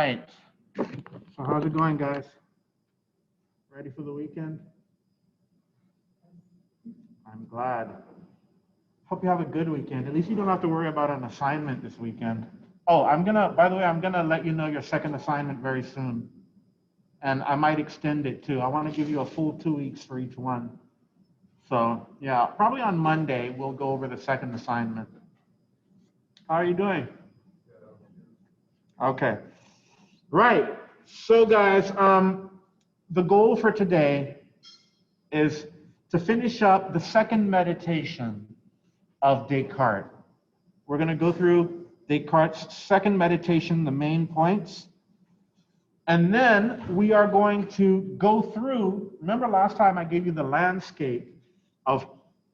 right. So how's it going, guys? Ready for the weekend? I'm glad. Hope you have a good weekend. At least you don't have to worry about an assignment this weekend. Oh, by the way, I'm gonna let you know your second assignment very soon. And I might extend it too. I want to give you a full 2 weeks for each one. So yeah, probably on Monday, we'll go over the second assignment. How are you doing? Okay. Right. So guys, the goal for today is to finish up the second meditation of Descartes. We're going to go through Descartes' second meditation, the main points. And then we are going to go through, remember last time I gave you the landscape of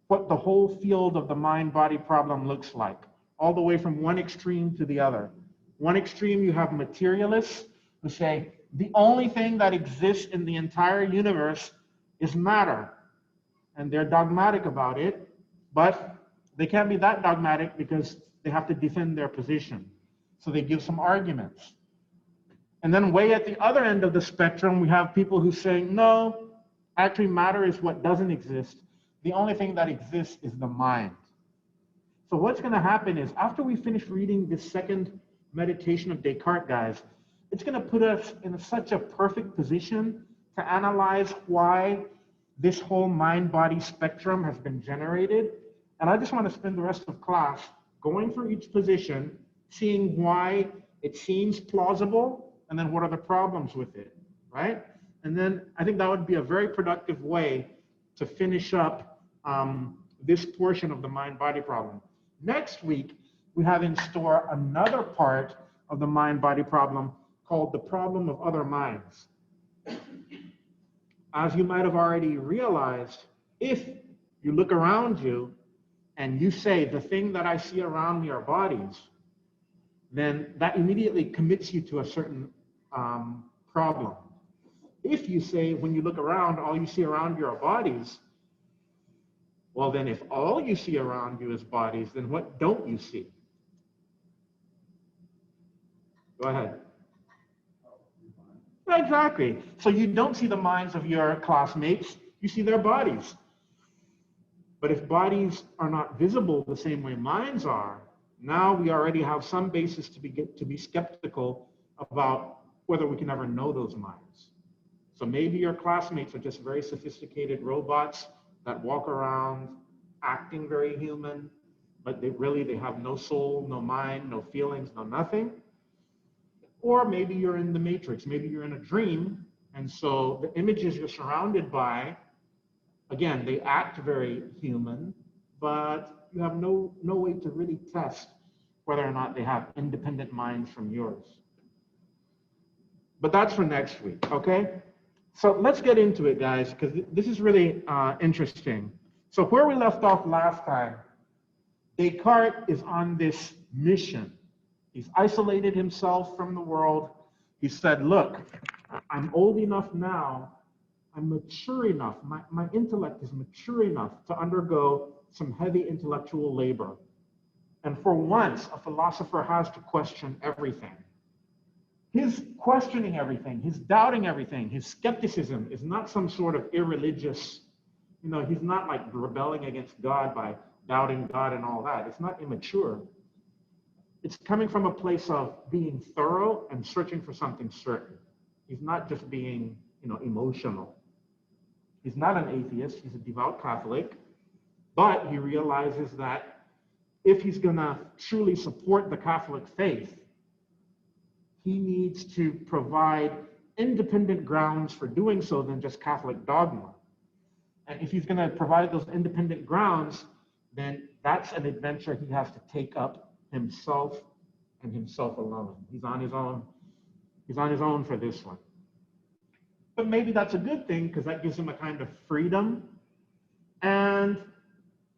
what the whole field of the mind-body problem looks like, all the way from one extreme to the other. One extreme, you have materialists who say the only thing that exists in the entire universe is matter. And they're dogmatic about it, but they can't be that dogmatic because they have to defend their position. So they give some arguments. And then way at the other end of the spectrum, we have people who say, no, actually matter is what doesn't exist. The only thing that exists is the mind. So what's going to happen is after we finish reading this second meditation of Descartes, guys, it's going to put us in such a perfect position to analyze why this whole mind-body spectrum has been generated. And I just want to spend the rest of class going through each position, seeing why it seems plausible, and then what are the problems with it, right? And then I think that would be a very productive way to finish up this portion of the mind-body problem. Next week, we have in store another part of the mind-body problem called the problem of other minds. As you might have already realized, if you look around you and you say, the thing that I see around me are bodies, then that immediately commits you to a certain problem. If you say, when you look around, all you see around you are bodies, well then if all you see around you is bodies, then what don't you see? Go ahead. Exactly. So you don't see the minds of your classmates, you see their bodies. But if bodies are not visible the same way minds are, now we already have some basis to be skeptical about whether we can ever know those minds. So maybe your classmates are just very sophisticated robots that walk around acting very human, but they have no soul, no mind, no feelings, no nothing. Or maybe you're in the matrix, maybe you're in a dream, and so the images you're surrounded by, again, they act very human, but you have no way to really test whether or not they have independent minds from yours. But that's for next week, okay? So let's get into it, guys, because this is really interesting. So where we left off last time, Descartes is on this mission. He's isolated himself from the world. He said, look, I'm old enough now, I'm mature enough, my intellect is mature enough to undergo some heavy intellectual labor. And for once, a philosopher has to question everything. His questioning everything, his doubting everything, his skepticism is not some sort of irreligious, he's not like rebelling against God by doubting God and all that. It's not immature. It's coming from a place of being thorough and searching for something certain. He's not just being, emotional. He's not an atheist, he's a devout Catholic, but he realizes that if he's gonna truly support the Catholic faith, he needs to provide independent grounds for doing so than just Catholic dogma. And if he's gonna provide those independent grounds, then that's an adventure he has to take up himself and himself alone. He's on his own. He's on his own for this one. But maybe that's a good thing because that gives him a kind of freedom and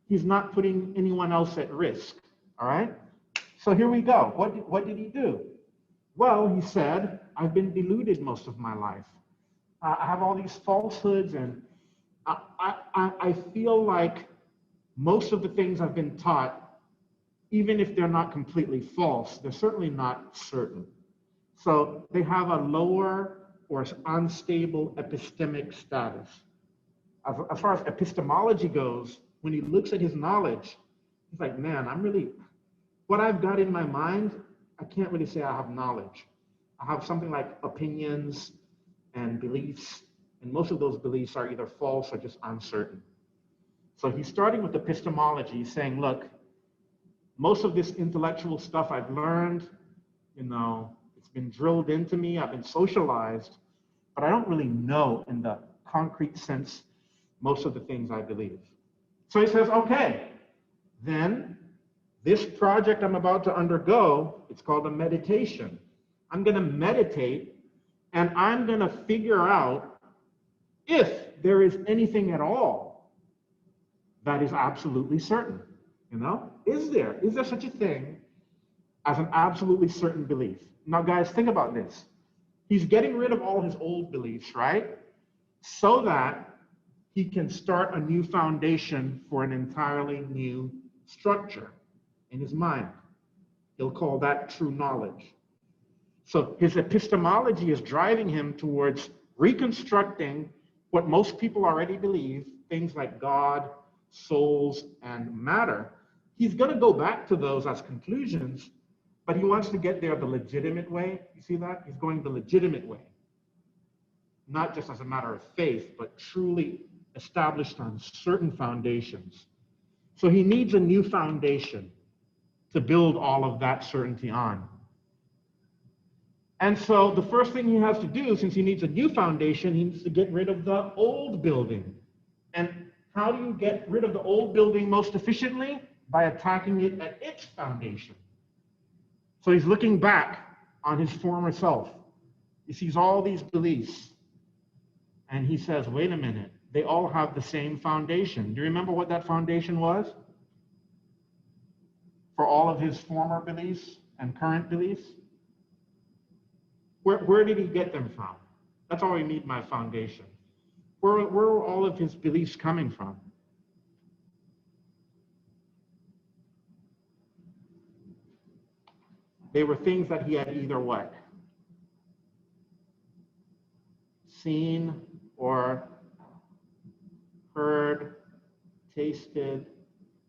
he's not putting anyone else at risk, all right? So here we go. What did he do? Well, he said, I've been deluded most of my life. I have all these falsehoods and I feel like most of the things I've been taught, even if they're not completely false, they're certainly not certain. So they have a lower or unstable epistemic status. As far as epistemology goes, when he looks at his knowledge, he's like, man, what I've got in my mind, I can't really say I have knowledge. I have something like opinions and beliefs, and most of those beliefs are either false or just uncertain. So he's starting with epistemology, saying, look, most of this intellectual stuff I've learned, it's been drilled into me, I've been socialized, but I don't really know in the concrete sense most of the things I believe. So he says, okay, then this project I'm about to undergo, it's called a meditation. I'm going to meditate, and I'm going to figure out if there is anything at all that is absolutely certain. Is there such a thing as an absolutely certain belief? Now, guys, think about this. He's getting rid of all his old beliefs, right? So that he can start a new foundation for an entirely new structure in his mind. He'll call that true knowledge. So his epistemology is driving him towards reconstructing what most people already believe, things like God, souls, and matter. He's going to go back to those as conclusions, but he wants to get there the legitimate way. You see that? He's going the legitimate way. Not just as a matter of faith, but truly established on certain foundations. So he needs a new foundation to build all of that certainty on. And so the first thing he has to do, since he needs a new foundation, he needs to get rid of the old building. And how do you get rid of the old building most efficiently? By attacking it at its foundation. So he's looking back on his former self. He sees all these beliefs, and he says, wait a minute, they all have the same foundation. Do you remember what that foundation was? For all of his former beliefs and current beliefs? Where did he get them from? That's all we need, my foundation. Where were all of his beliefs coming from? They were things that he had either what? Seen or heard, tasted,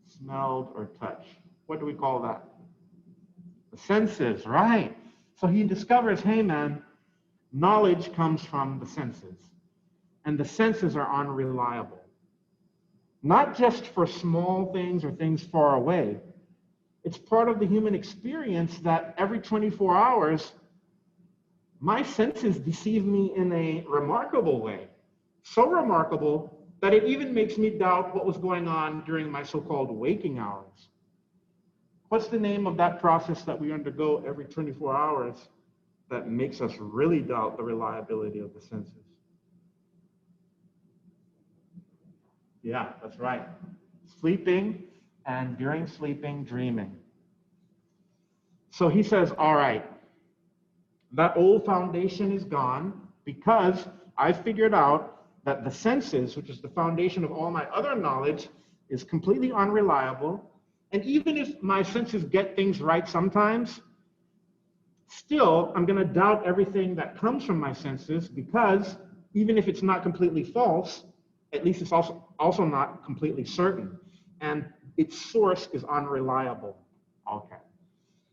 smelled, or touched. What do we call that? The senses, right? So he discovers, hey man, knowledge comes from the senses. And the senses are unreliable. Not just for small things or things far away. It's part of the human experience that every 24 hours, my senses deceive me in a remarkable way. So remarkable that it even makes me doubt what was going on during my so-called waking hours. What's the name of that process that we undergo every 24 hours that makes us really doubt the reliability of the senses? Yeah, that's right. Sleeping, and during sleeping, dreaming. So he says, all right, that old foundation is gone because I figured out that the senses, which is the foundation of all my other knowledge, is completely unreliable. And even if my senses get things right sometimes, still, I'm going to doubt everything that comes from my senses because even if it's not completely false, at least it's also not completely certain. And its source is unreliable. Okay.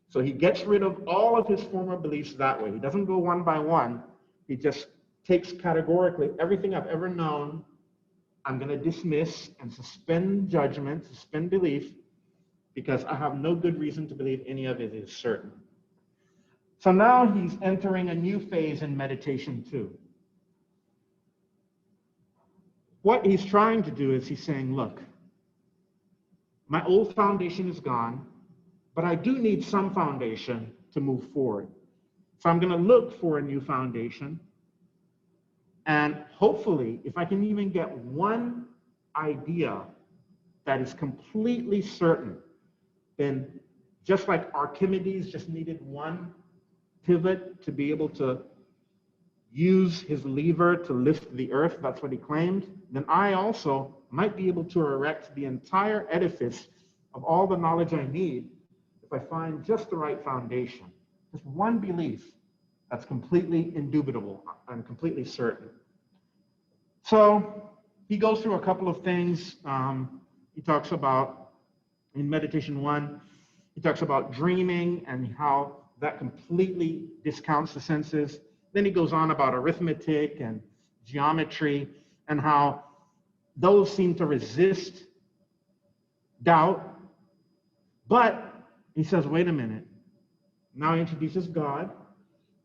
So he gets rid of all of his former beliefs that way. He doesn't go one by one. He just takes categorically everything I've ever known. I'm going to dismiss and suspend judgment, suspend belief, because I have no good reason to believe any of it is certain. So now he's entering a new phase in meditation too. What he's trying to do is he's saying, look, my old foundation is gone, but I do need some foundation to move forward. So I'm going to look for a new foundation. And hopefully, if I can even get one idea that is completely certain, then just like Archimedes just needed one pivot to be able to use his lever to lift the earth, that's what he claimed, then I also might be able to erect the entire edifice of all the knowledge I need if I find just the right foundation, just one belief That's completely indubitable and completely certain. So he goes through a couple of things. He talks about, in meditation 1, he talks about dreaming and how that completely discounts the senses. Then he goes on about arithmetic and geometry and how those seem to resist doubt. But he says, wait a minute. Now he introduces God.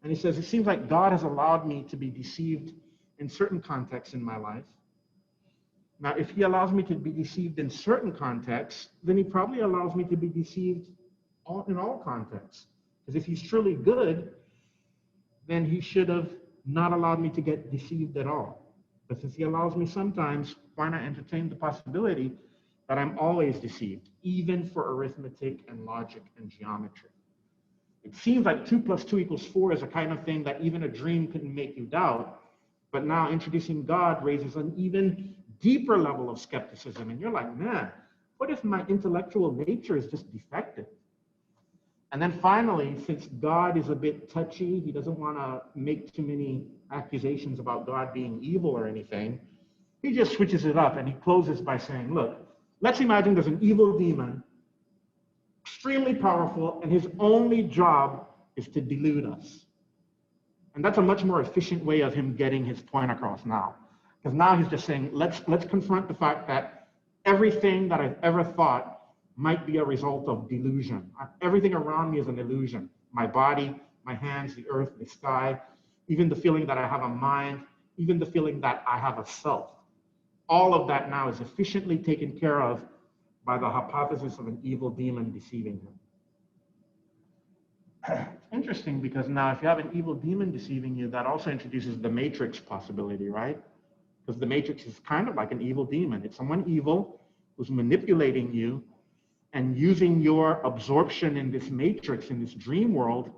And he says, it seems like God has allowed me to be deceived in certain contexts in my life. Now, if he allows me to be deceived in certain contexts, then he probably allows me to be deceived in all contexts. Because if he's truly good, then he should have not allowed me to get deceived at all. But since he allows me sometimes, why not entertain the possibility that I'm always deceived, even for arithmetic and logic and geometry? It seems like 2 + 2 = 4 is a kind of thing that even a dream couldn't make you doubt. But now introducing God raises an even deeper level of skepticism. And you're like, man, what if my intellectual nature is just defective? And then finally, since God is a bit touchy, he doesn't want to make too many accusations about God being evil or anything, he just switches it up and he closes by saying, look, let's imagine there's an evil demon, extremely powerful, and his only job is to delude us. And that's a much more efficient way of him getting his point across now. Because now he's just saying, let's confront the fact that everything that I've ever thought might be a result of delusion. Everything around me is an illusion. My body, my hands, the earth, the sky, even the feeling that I have a mind, even the feeling that I have a self. All of that now is efficiently taken care of by the hypothesis of an evil demon deceiving him. It's interesting because now if you have an evil demon deceiving you, that also introduces the matrix possibility, right? Because the matrix is kind of like an evil demon. It's someone evil who's manipulating you and using your absorption in this matrix, in this dream world,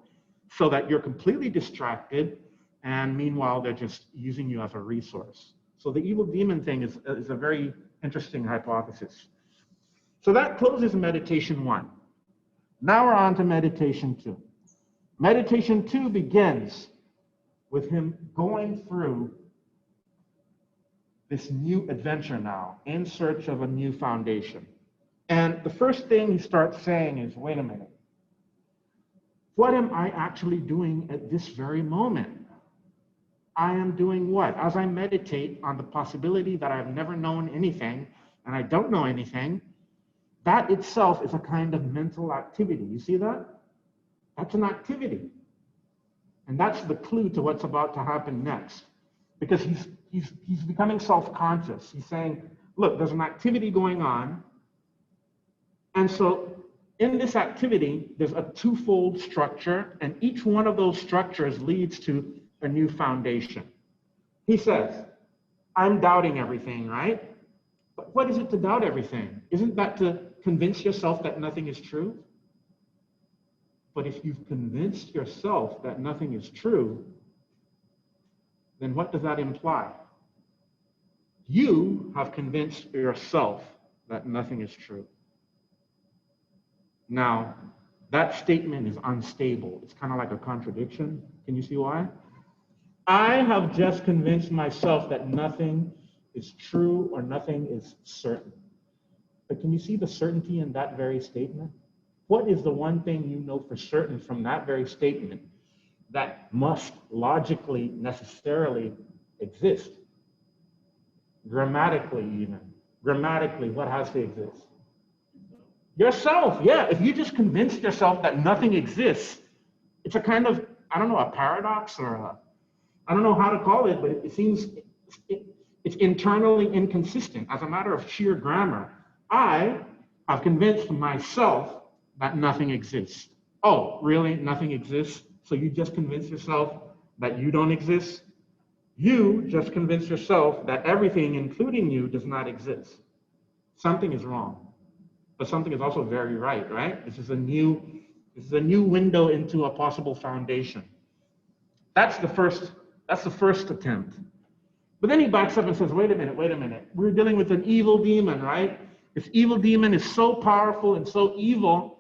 so that you're completely distracted, and meanwhile, they're just using you as a resource. So the evil demon thing is a very interesting hypothesis. So that closes meditation 1. Now we're on to meditation 2. Meditation 2 begins with him going through this new adventure now, in search of a new foundation. And the first thing he starts saying is, wait a minute, what am I actually doing at this very moment? I am doing what? As I meditate on the possibility that I've never known anything and I don't know anything, that itself is a kind of mental activity. You see that? That's an activity. And that's the clue to what's about to happen next. Because he's becoming self-conscious. He's saying, look, there's an activity going on. And so in this activity, there's a twofold structure, and each one of those structures leads to a new foundation. He says, I'm doubting everything, right? But what is it to doubt everything? Isn't that to convince yourself that nothing is true? But if you've convinced yourself that nothing is true, then what does that imply? You have convinced yourself that nothing is true. Now, that statement is unstable. It's kind of like a contradiction. Can you see why? I have just convinced myself that nothing is true or nothing is certain. But can you see the certainty in that very statement? What is the one thing you know for certain from that very statement that must logically, necessarily exist? Grammatically, even. Grammatically, what has to exist? Yourself, yeah. If you just convinced yourself that nothing exists, it's a kind of, I don't know, a paradox or I don't know how to call it, but it seems it's internally inconsistent. As a matter of sheer grammar, I have convinced myself that nothing exists. Oh, really? Nothing exists? So you just convince yourself that you don't exist? You just convince yourself that everything, including you, does not exist. Something is wrong. But something is also very right, right? This is a new window into a possible foundation. That's the first attempt. But then he backs up and says, wait a minute. We're dealing with an evil demon, right? This evil demon is so powerful and so evil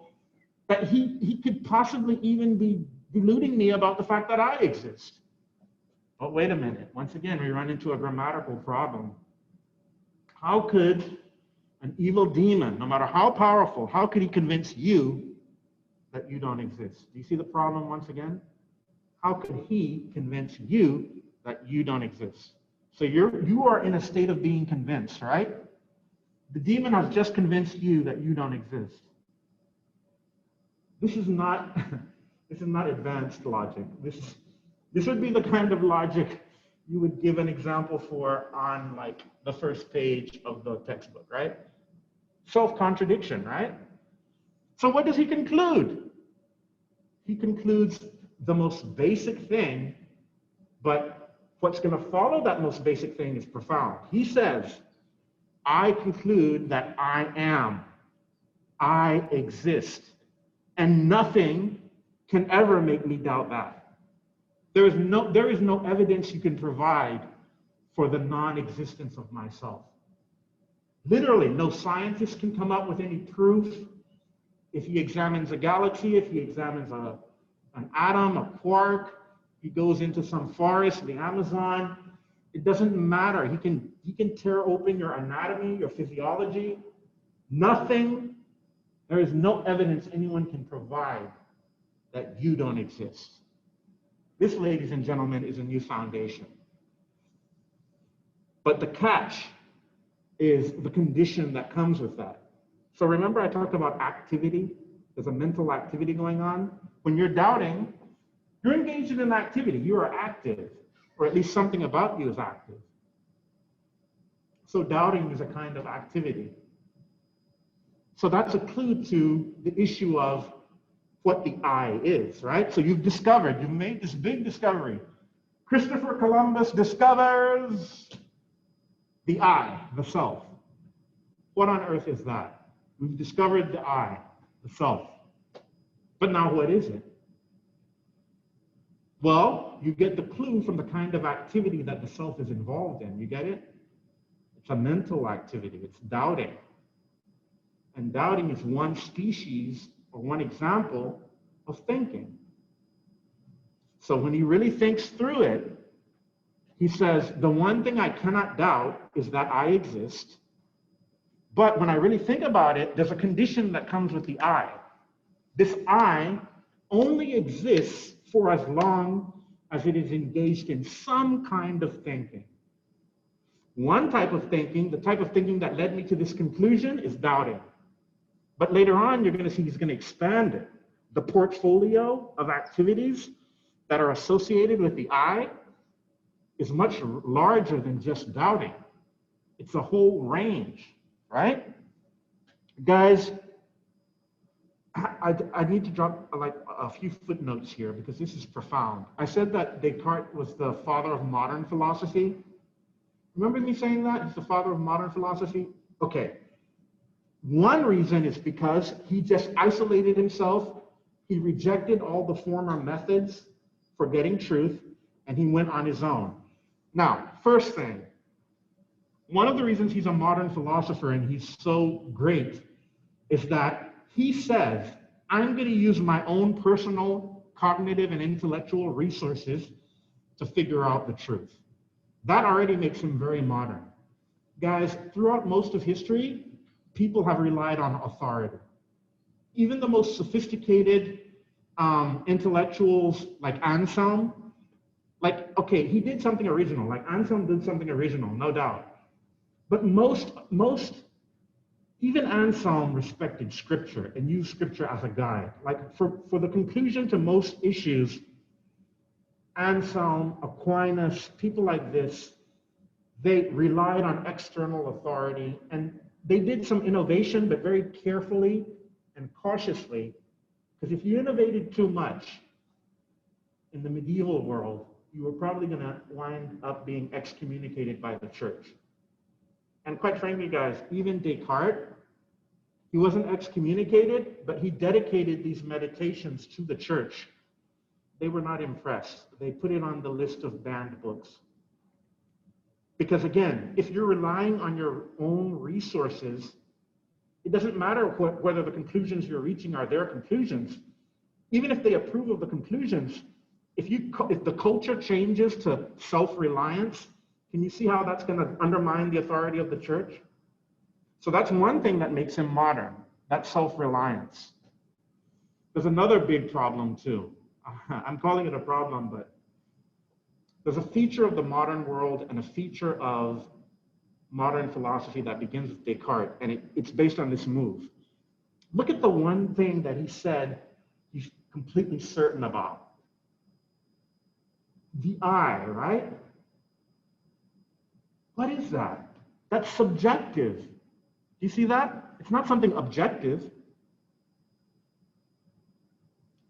that he could possibly even be deluding me about the fact that I exist. But wait a minute. Once again, we run into a grammatical problem. How could an evil demon, no matter how powerful, how could he convince you that you don't exist? Do you see the problem once again? How could he convince you that you don't exist? So you are in a state of being convinced, right? The demon has just convinced you that you don't exist. This is not advanced logic. This would be the kind of logic you would give an example for on like the first page of the textbook, right? Self-contradiction, right? So what does he conclude? He concludes the most basic thing, but what's going to follow that most basic thing is profound. He says, I conclude that I am, I exist, and nothing can ever make me doubt that. There is no evidence you can provide for the non-existence of myself. Literally, no scientist can come up with any proof. If he examines a galaxy, if he examines an atom, a quark, he goes into some forest, the Amazon, it doesn't matter. He can tear open your anatomy, your physiology. Nothing, there is no evidence anyone can provide that you don't exist. This, ladies and gentlemen, is a new foundation. But the catch is the condition that comes with that. So remember I talked about activity? There's a mental activity going on. When you're doubting, you're engaged in an activity. You are active, or at least something about you is active. So doubting is a kind of activity. So that's a clue to the issue of what the I is, right? So you've made this big discovery. Christopher Columbus discovers the I, the self. What on earth is that? We've discovered the I, the self. But now what is it? Well, you get the clue from the kind of activity that the self is involved in. You get it? It's a mental activity. It's doubting. And doubting is one species or one example of thinking. So when he really thinks through it, he says, the one thing I cannot doubt is that I exist. But when I really think about it, there's a condition that comes with the I. This I only exists for as long as it is engaged in some kind of thinking. One type of thinking, the type of thinking that led me to this conclusion, is doubting. But later on, you're going to see he's going to expand it. The portfolio of activities that are associated with the I is much larger than just doubting. It's a whole range, right? Guys, I need to drop like a few footnotes here because this is profound. I said that Descartes was the father of modern philosophy. Remember me saying that? He's the father of modern philosophy? Okay. One reason is because he just isolated himself. He rejected all the former methods for getting truth, and he went on his own. Now, first thing, one of the reasons he's a modern philosopher and he's so great is that he says, I'm going to use my own personal cognitive and intellectual resources to figure out the truth. That already makes him very modern. Guys, throughout most of history, people have relied on authority. Even the most sophisticated intellectuals like Anselm, like, okay, he did something original, like Anselm did something original, no doubt. But most, even Anselm respected scripture and used scripture as a guide. Like for the conclusion to most issues, Anselm, Aquinas, people like this, they relied on external authority, and they did some innovation, but very carefully and cautiously, because if you innovated too much in the medieval world, you were probably going to wind up being excommunicated by the church. And quite frankly, guys, even Descartes, he wasn't excommunicated, but he dedicated these meditations to the church. They were not impressed. They put it on the list of banned books. Because again, if you're relying on your own resources, it doesn't matter whether the conclusions you're reaching are their conclusions. Even if they approve of the conclusions, if the culture changes to self-reliance, can you see how that's going to undermine the authority of the church? So that's one thing that makes him modern, that self-reliance. There's another big problem too. I'm calling it a problem, but there's a feature of the modern world and a feature of modern philosophy that begins with Descartes, and it's based on this move. Look at the one thing that he said he's completely certain about. The I, right? What is that? That's subjective. Do you see that? It's not something objective.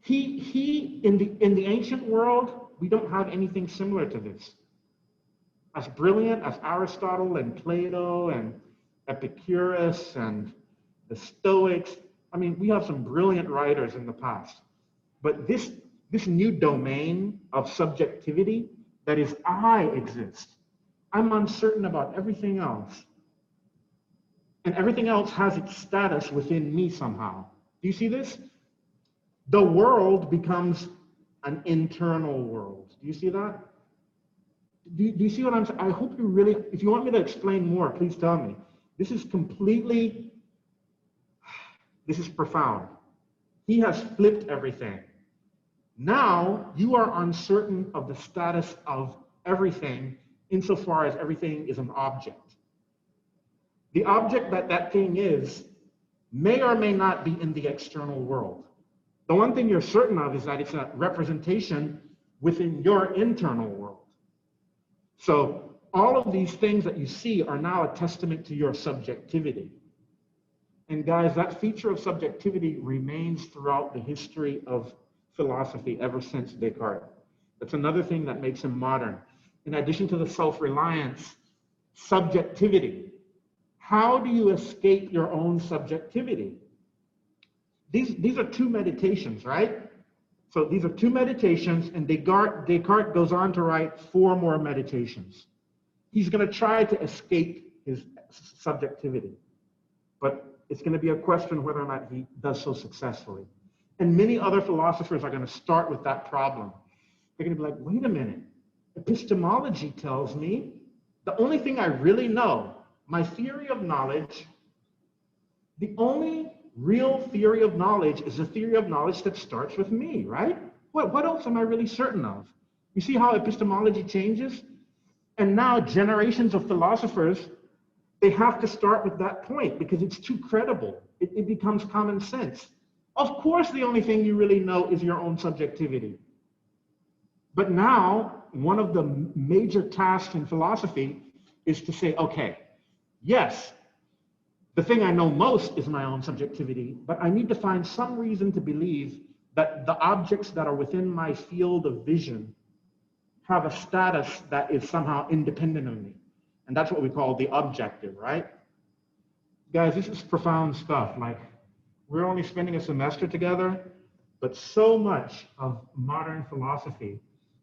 In the ancient world, we don't have anything similar to this. As brilliant as Aristotle and Plato and Epicurus and the Stoics, I mean, we have some brilliant writers in the past. But this new domain of subjectivity, that is, I exist. I'm uncertain about everything else. And everything else has its status within me somehow. Do you see this? The world becomes an internal world. Do you see that? Do you see what I'm saying? I hope you really, if you want me to explain more, please tell me. This is profound. He has flipped everything. Now you are uncertain of the status of everything insofar as everything is an object. The object that thing is may or may not be in the external world. The one thing you're certain of is that it's a representation within your internal world. So all of these things that you see are now a testament to your subjectivity. And guys, that feature of subjectivity remains throughout the history of philosophy ever since Descartes. That's another thing that makes him modern. In addition to the self-reliance, subjectivity. How do you escape your own subjectivity? These are two meditations, right? So these are two meditations, and Descartes goes on to write 4 more meditations. He's going to try to escape his subjectivity, but it's going to be a question whether or not he does so successfully. And many other philosophers are going to start with that problem. They're going to be like, wait a minute, epistemology tells me the only thing I really know, my theory of knowledge, the only real theory of knowledge is a theory of knowledge that starts with me, right? What else am I really certain of? You see how epistemology changes? And now generations of philosophers, they have to start with that point because it's too credible. It becomes common sense. Of course, the only thing you really know is your own subjectivity. But now, one of the major tasks in philosophy is to say, okay, yes, the thing I know most is my own subjectivity, but I need to find some reason to believe that the objects that are within my field of vision have a status that is somehow independent of me. And that's what we call the objective, right? Guys, this is profound stuff. Like, we're only spending a semester together, but so much of modern philosophy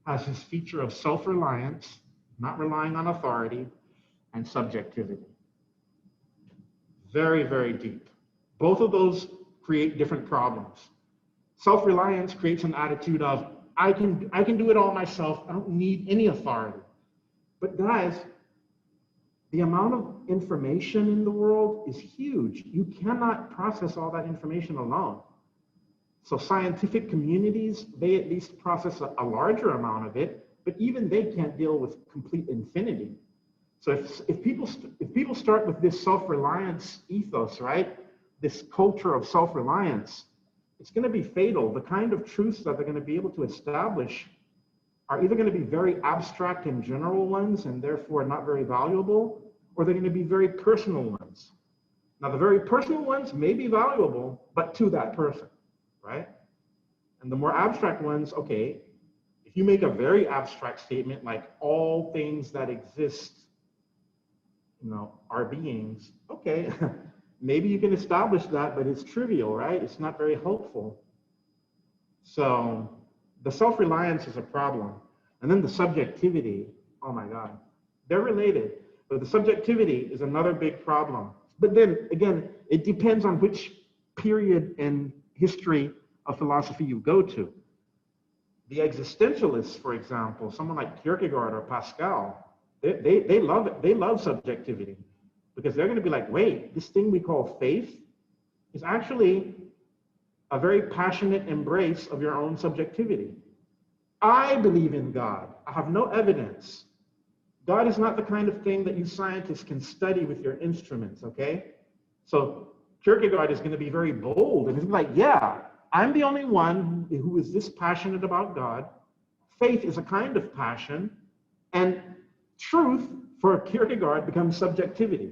has this feature of self-reliance, not relying on authority, and subjectivity. Very, very deep. Both of those create different problems. Self-reliance creates an attitude of, I can do it all myself. I don't need any authority. But guys, the amount of information in the world is huge. You cannot process all that information alone. So scientific communities, they at least process a larger amount of it, but even they can't deal with complete infinity. So if people start with this self-reliance ethos, right, this culture of self-reliance, it's going to be fatal. The kind of truths that they're going to be able to establish are either going to be very abstract and general ones and therefore not very valuable, or they're going to be very personal ones. Now, the very personal ones may be valuable, but to that person, right? And the more abstract ones, okay, if you make a very abstract statement like all things that exist, are beings, okay, maybe you can establish that, but it's trivial, right? It's not very hopeful. So the self-reliance is a problem. And then the subjectivity, oh my God, they're related, but the subjectivity is another big problem. But then again, it depends on which period in history of philosophy you go to. The existentialists, for example, someone like Kierkegaard or Pascal, they love it. They love subjectivity because they're going to be like, wait, this thing we call faith is actually a very passionate embrace of your own subjectivity. I believe in God. I have no evidence. God is not the kind of thing that you scientists can study with your instruments, okay? So Kierkegaard is going to be very bold and he's like, yeah, I'm the only one who is this passionate about God. Faith is a kind of passion, and truth for Kierkegaard becomes subjectivity.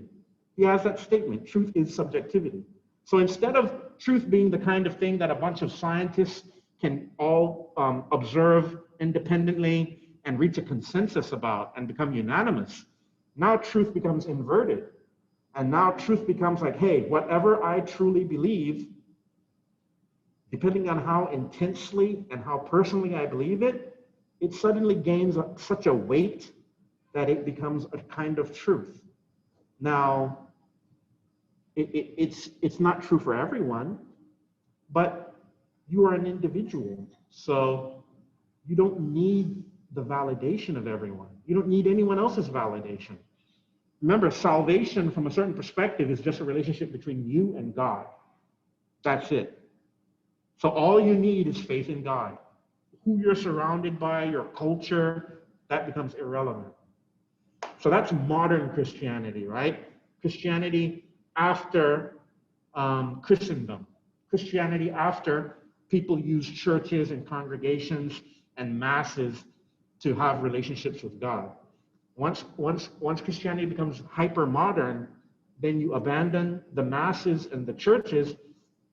He has that statement, truth is subjectivity. So instead of truth being the kind of thing that a bunch of scientists can all observe independently and reach a consensus about and become unanimous, now truth becomes inverted. And now truth becomes like, hey, whatever I truly believe, depending on how intensely and how personally I believe it, it suddenly gains such a weight that it becomes a kind of truth. Now, it's not true for everyone, but you are an individual. So you don't need the validation of everyone. You don't need anyone else's validation. Remember, salvation from a certain perspective is just a relationship between you and God. That's it. So all you need is faith in God. Who you're surrounded by, your culture, that becomes irrelevant. So that's modern Christianity, right? Christianity after Christendom. Christianity after people use churches and congregations and masses to have relationships with God. Once Christianity becomes hyper-modern, then you abandon the masses and the churches,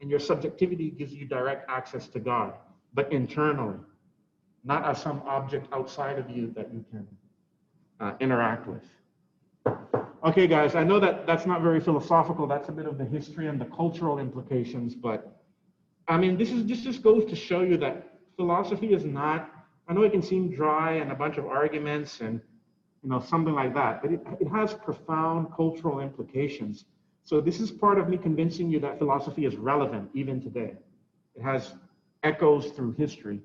and your subjectivity gives you direct access to God, but internally, not as some object outside of you that you can interact with. Okay, guys, I know that that's not very philosophical. That's a bit of the history and the cultural implications, but I mean, this just goes to show you that philosophy is not, I know it can seem dry and a bunch of arguments and something like that, but it has profound cultural implications. So this is part of me convincing you that philosophy is relevant even today. It has echoes through history.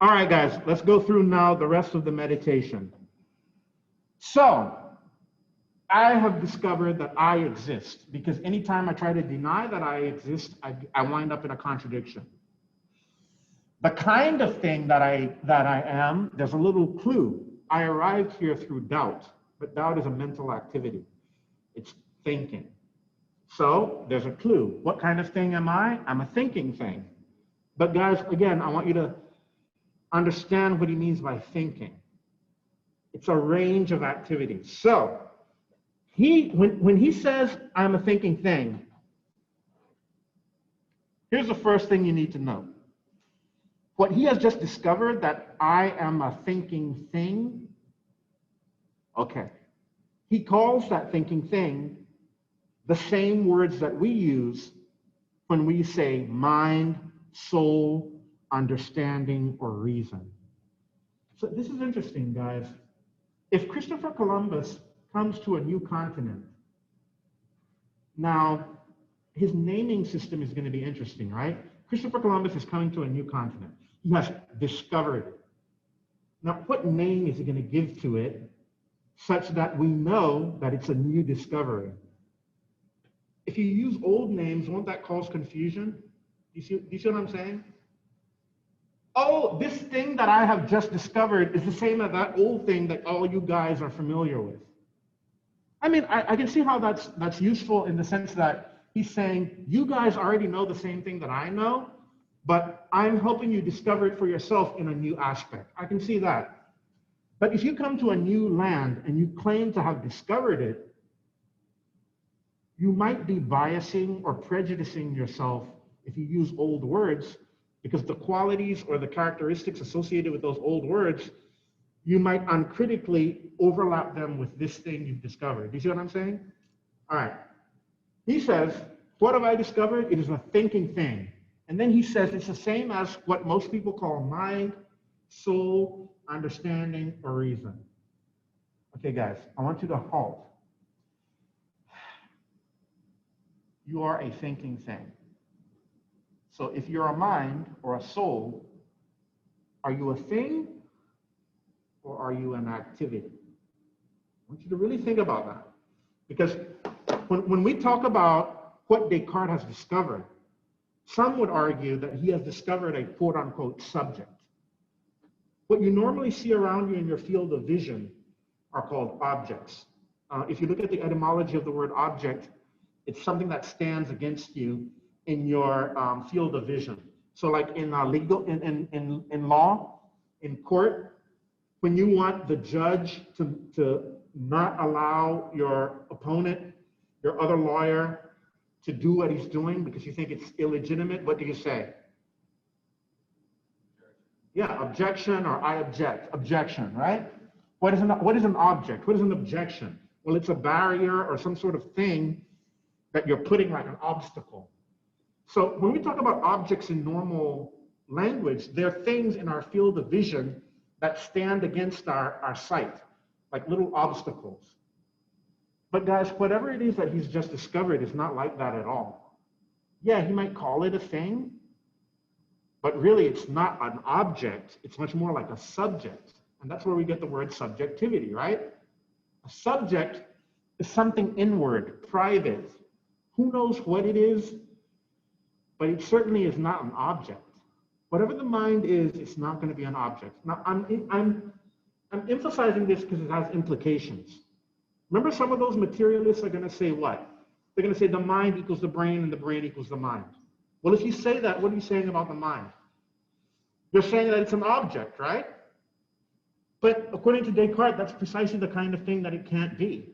All right, guys, let's go through now the rest of the meditation. So I have discovered that I exist because anytime I try to deny that I exist, I wind up in a contradiction. The kind of thing that I am, there's a little clue. I arrived here through doubt, but doubt is a mental activity. It's thinking. So there's a clue. What kind of thing am I? I'm a thinking thing. But guys, again, I want you to understand what he means by thinking. It's a range of activities. So when he says I'm a thinking thing, here's the first thing you need to know. What he has just discovered, that I am a thinking thing, okay. He calls that thinking thing the same words that we use when we say mind, soul, understanding, or reason. So this is interesting, guys. If Christopher Columbus comes to a new continent, now his naming system is going to be interesting, right? Christopher Columbus is coming to a new continent. He has discovered it. Now, what name is he going to give to it such that we know that it's a new discovery? If you use old names, won't that cause confusion? Do you see what I'm saying? Oh, this thing that I have just discovered is the same as that old thing that all you guys are familiar with. I mean, I can see how that's useful in the sense that he's saying, you guys already know the same thing that I know, but I'm helping you discover it for yourself in a new aspect. I can see that. But if you come to a new land and you claim to have discovered it, you might be biasing or prejudicing yourself if you use old words, because the qualities or the characteristics associated with those old words, you might uncritically overlap them with this thing you've discovered. Do you see what I'm saying? All right. He says, what have I discovered? It is a thinking thing. And then he says it's the same as what most people call mind, soul, understanding, or reason. Okay, guys, I want you to halt. You are a thinking thing. So if you're a mind or a soul, are you a thing or are you an activity? I want you to really think about that. Because when we talk about what Descartes has discovered, some would argue that he has discovered a quote unquote subject. What you normally see around you in your field of vision are called objects. If you look at the etymology of the word object, it's something that stands against you in your field of vision. So like in in law, in court, when you want the judge to not allow your opponent, your other lawyer, to do what he's doing because you think it's illegitimate, what do you say? Yeah, objection, or I object. Objection, right? What is an object? What is an objection? Well, it's a barrier or some sort of thing that you're putting like an obstacle. So when we talk about objects in normal language, they're things in our field of vision that stand against our sight, like little obstacles. But guys, whatever it is that he's just discovered is not like that at all. Yeah, he might call it a thing, but really it's not an object. It's much more like a subject. And that's where we get the word subjectivity, right? A subject is something inward, private. Who knows what it is, but it certainly is not an object. Whatever the mind is, it's not going to be an object. Now, I'm emphasizing this because it has implications. Remember, some of those materialists are going to say what? They're going to say the mind equals the brain and the brain equals the mind. Well, if you say that, what are you saying about the mind? You're saying that it's an object, right? But according to Descartes, that's precisely the kind of thing that it can't be.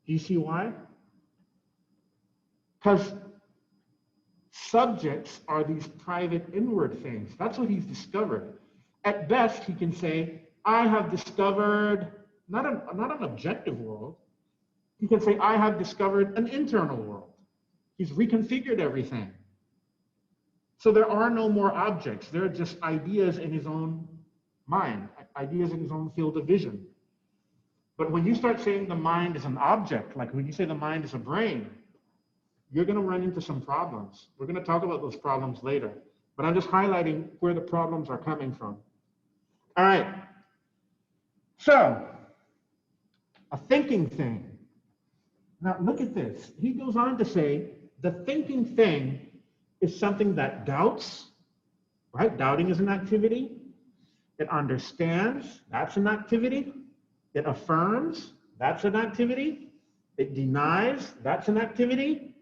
Do you see why? Because subjects are these private inward things. That's what he's discovered. At best, he can say, I have discovered not an objective world. He can say, I have discovered an internal world. He's reconfigured everything. So there are no more objects. There are just ideas in his own mind, ideas in his own field of vision. But when you start saying the mind is an object, like when you say the mind is a brain, you're going to run into some problems. We're going to talk about those problems later. But I'm just highlighting where the problems are coming from. All right. So, a thinking thing. Now, look at this. He goes on to say, the thinking thing is something that doubts, right? Doubting is an activity. It understands, that's an activity. It affirms, that's an activity. It denies, that's an activity.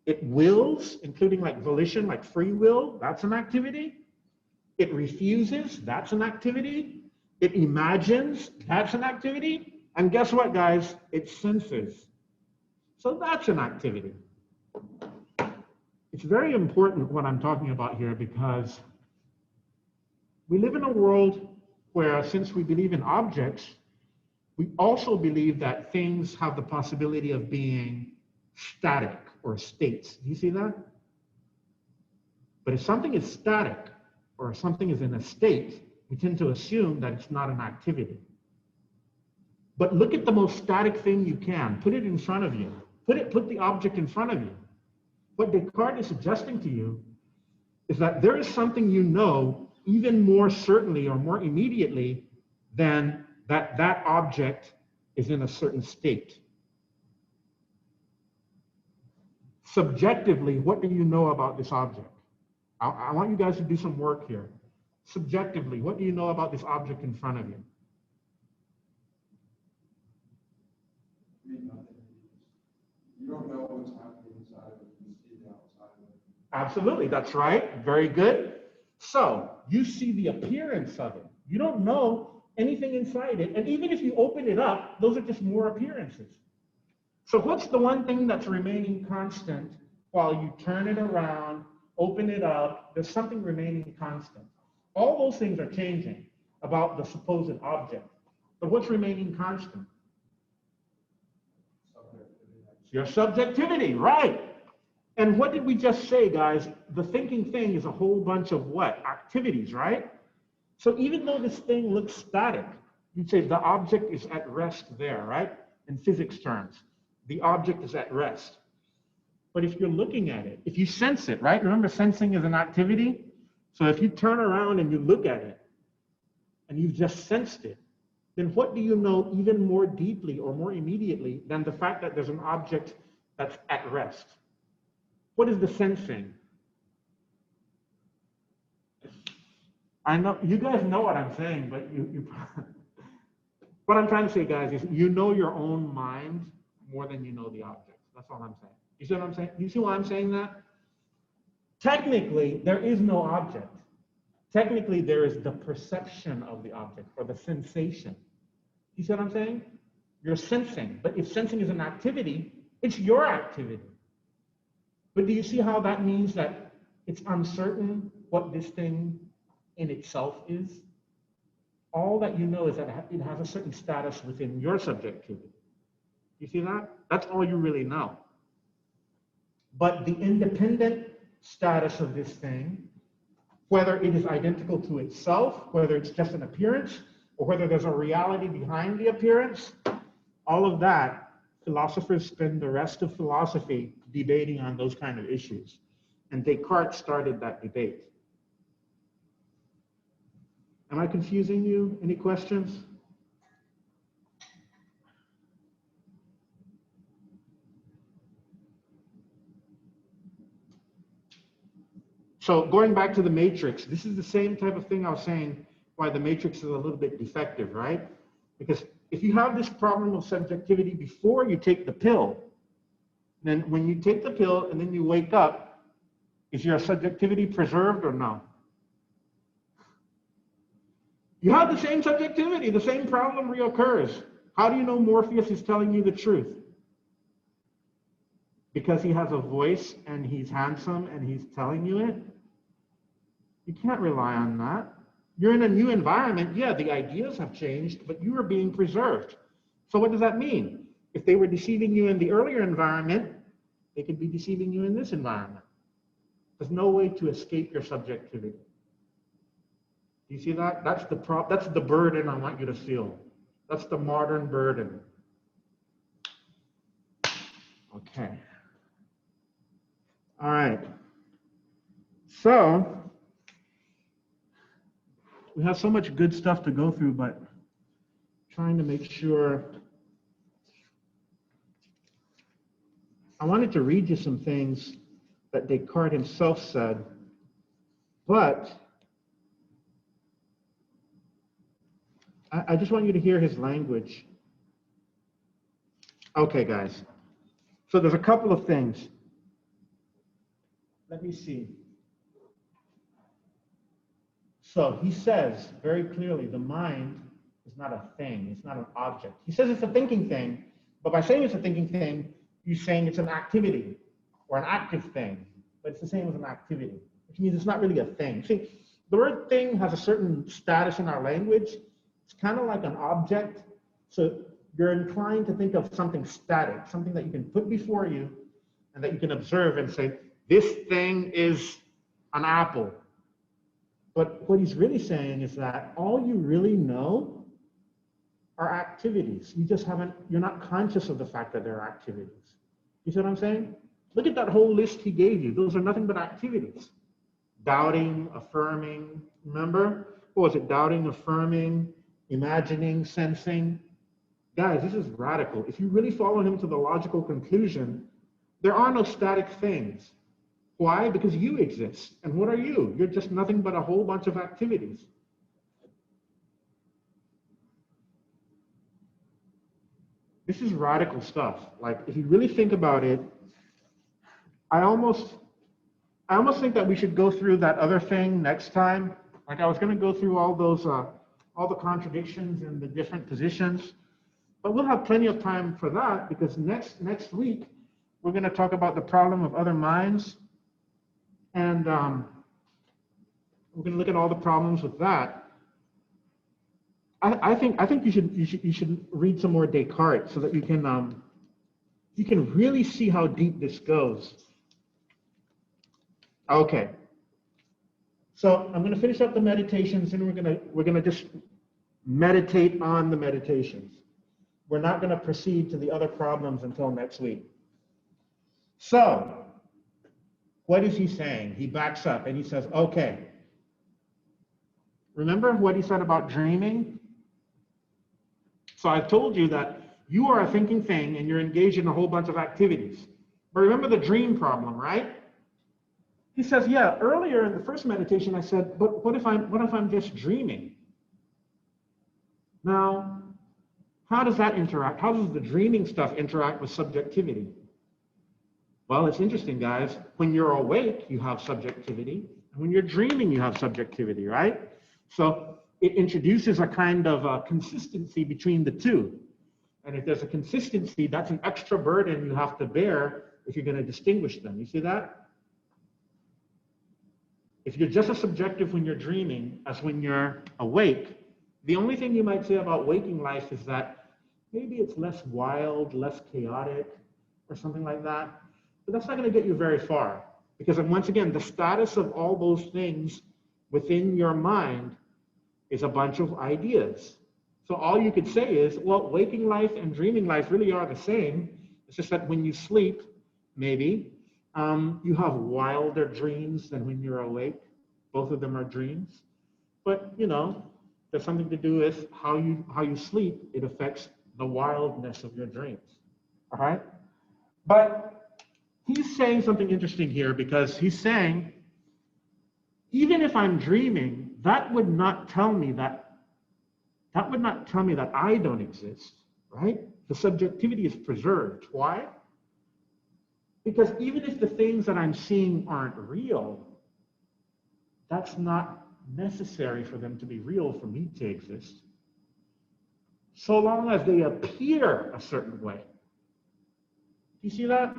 It wills, including like volition, like free will, that's an activity. It refuses, that's an activity. It imagines, that's an activity. And guess what, guys? It senses. So that's an activity. It's very important what I'm talking about here because we live in a world where, since we believe in objects, we also believe that things have the possibility of being static or states. Do you see that? But if something is static or if something is in a state, we tend to assume that it's not an activity. But look at the most static thing you can. Put it in front of you. Put the object in front of you. What Descartes is suggesting to you is that there is something you know even more certainly or more immediately than that object is in a certain state. Subjectively, what do you know about this object? I want you guys to do some work here. Subjectively, what do you know about this object in front of you? You don't know what's happening inside of it. You see the outside of it. Absolutely, that's right. Very good. So you see the appearance of it. You don't know anything inside it. And even if you open it up, those are just more appearances. So what's the one thing that's remaining constant while you turn it around, open it up? There's something remaining constant. All those things are changing about the supposed object. But what's remaining constant? Your subjectivity, right. And what did we just say, guys? The thinking thing is a whole bunch of what? Activities, right? So even though this thing looks static, you'd say the object is at rest there, right? In physics terms, the object is at rest. But if you're looking at it, if you sense it, right? Remember, sensing is an activity. So if you turn around and you look at it and you've just sensed it, then what do you know even more deeply or more immediately than the fact that there's an object that's at rest? What is the sensing? I know you guys know what I'm saying, but what I'm trying to say, guys, is you know your own mind more than you know the object. That's all I'm saying. You see what I'm saying? You see why I'm saying that? Technically, there is no object. Technically, there is the perception of the object or the sensation. You see what I'm saying? You're sensing, but if sensing is an activity, it's your activity. But do you see how that means that it's uncertain what this thing in itself is? All that you know is that it has a certain status within your subjectivity. You see that? That's all you really know. But the independent status of this thing, whether it is identical to itself, whether it's just an appearance, or whether there's a reality behind the appearance, all of that, philosophers spend the rest of philosophy debating on those kind of issues. And Descartes started that debate. Am I confusing you? Any questions? So going back to the matrix, this is the same type of thing I was saying why the matrix is a little bit defective, right? Because if you have this problem of subjectivity before you take the pill, then when you take the pill and then you wake up, is your subjectivity preserved or no? You have the same subjectivity, the same problem reoccurs. How do you know Morpheus is telling you the truth? Because he has a voice and he's handsome and he's telling you it? You can't rely on that. You're in a new environment. Yeah, the ideas have changed, but you are being preserved. So what does that mean? If they were deceiving you in the earlier environment, they could be deceiving you in this environment. There's no way to escape your subjectivity. You see that? That's the burden I want you to feel. That's the modern burden. Okay. All right. So we have so much good stuff to go through, but trying to make sure. I wanted to read you some things that Descartes himself said, but I just want you to hear his language. Okay, guys. So there's a couple of things. Let me see. So he says very clearly the mind is not a thing, it's not an object. He says it's a thinking thing, but by saying it's a thinking thing, he's saying it's an activity or an active thing, but it's the same as an activity, which means it's not really a thing. See, the word thing has a certain status in our language. It's kind of like an object. So you're inclined to think of something static, something that you can put before you and that you can observe and say, this thing is an apple. But what he's really saying is that all you really know are activities. You're not conscious of the fact that there are activities. You see what I'm saying? Look at that whole list he gave you. Those are nothing but activities. Doubting, affirming, remember? What was it? Doubting, affirming, imagining, sensing. Guys, this is radical. If you really follow him to the logical conclusion, there are no static things. Why? Because you exist. And what are you? You're just nothing but a whole bunch of activities. This is radical stuff. Like, if you really think about it, I almost think that we should go through that other thing next time. Like, I was going to go through all those, all the contradictions and the different positions, but we'll have plenty of time for that because next week we're going to talk about the problem of other minds, and we're going to look at all the problems with that. I think you should read some more Descartes so that you can really see how deep this goes. Okay. So I'm going to finish up the meditations, and we're going to just meditate on the meditations. We're not going to proceed to the other problems until next week. So what is he saying? He backs up and he says, okay, remember what he said about dreaming? So I've told you that you are a thinking thing and you're engaged in a whole bunch of activities. But remember the dream problem, right? He says, yeah, earlier in the first meditation, I said, but what if I'm just dreaming? Now, how does that interact? How does the dreaming stuff interact with subjectivity? Well, it's interesting, guys. When you're awake, you have subjectivity. And when you're dreaming, you have subjectivity, right? So it introduces a kind of a consistency between the two. And if there's a consistency, that's an extra burden you have to bear if you're going to distinguish them. You see that? If you're just as subjective when you're dreaming as when you're awake, the only thing you might say about waking life is that maybe it's less wild, less chaotic, or something like that. But that's not going to get you very far. Because once again, the status of all those things within your mind is a bunch of ideas. So all you could say is, well, waking life and dreaming life really are the same. It's just that when you sleep, maybe, you have wilder dreams than when you're awake. Both of them are dreams. But, you know, there's something to do with how you sleep. It affects the wildness of your dreams. All right? But he's saying something interesting here, because he's saying, even if I'm dreaming, that would not tell me that I don't exist, right? The subjectivity is preserved. Why? Because even if the things that I'm seeing aren't real, that's not necessary for them to be real for me to exist, so long as they appear a certain way. Do you see that?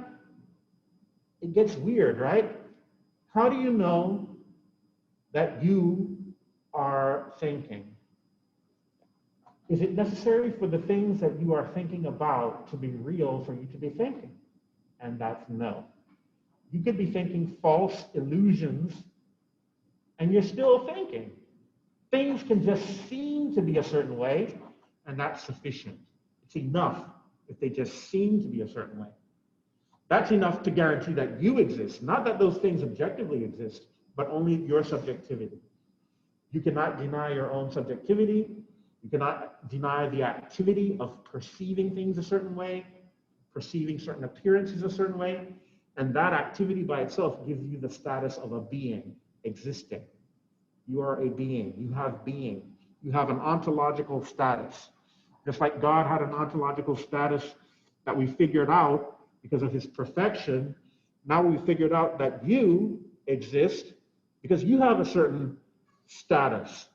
It gets weird, right? How do you know that you are thinking? Is it necessary for the things that you are thinking about to be real for you to be thinking? And that's no. You could be thinking false illusions and you're still thinking. Things can just seem to be a certain way, and that's sufficient. It's enough if they just seem to be a certain way. That's enough to guarantee that you exist, not that those things objectively exist, but only your subjectivity. You cannot deny your own subjectivity. You cannot deny the activity of perceiving things a certain way, perceiving certain appearances a certain way, and that activity by itself gives you the status of a being existing. You are a being. You have being. You have an ontological status. Just like God had an ontological status that we figured out because of his perfection, now we figured out that you exist because you have a certain status.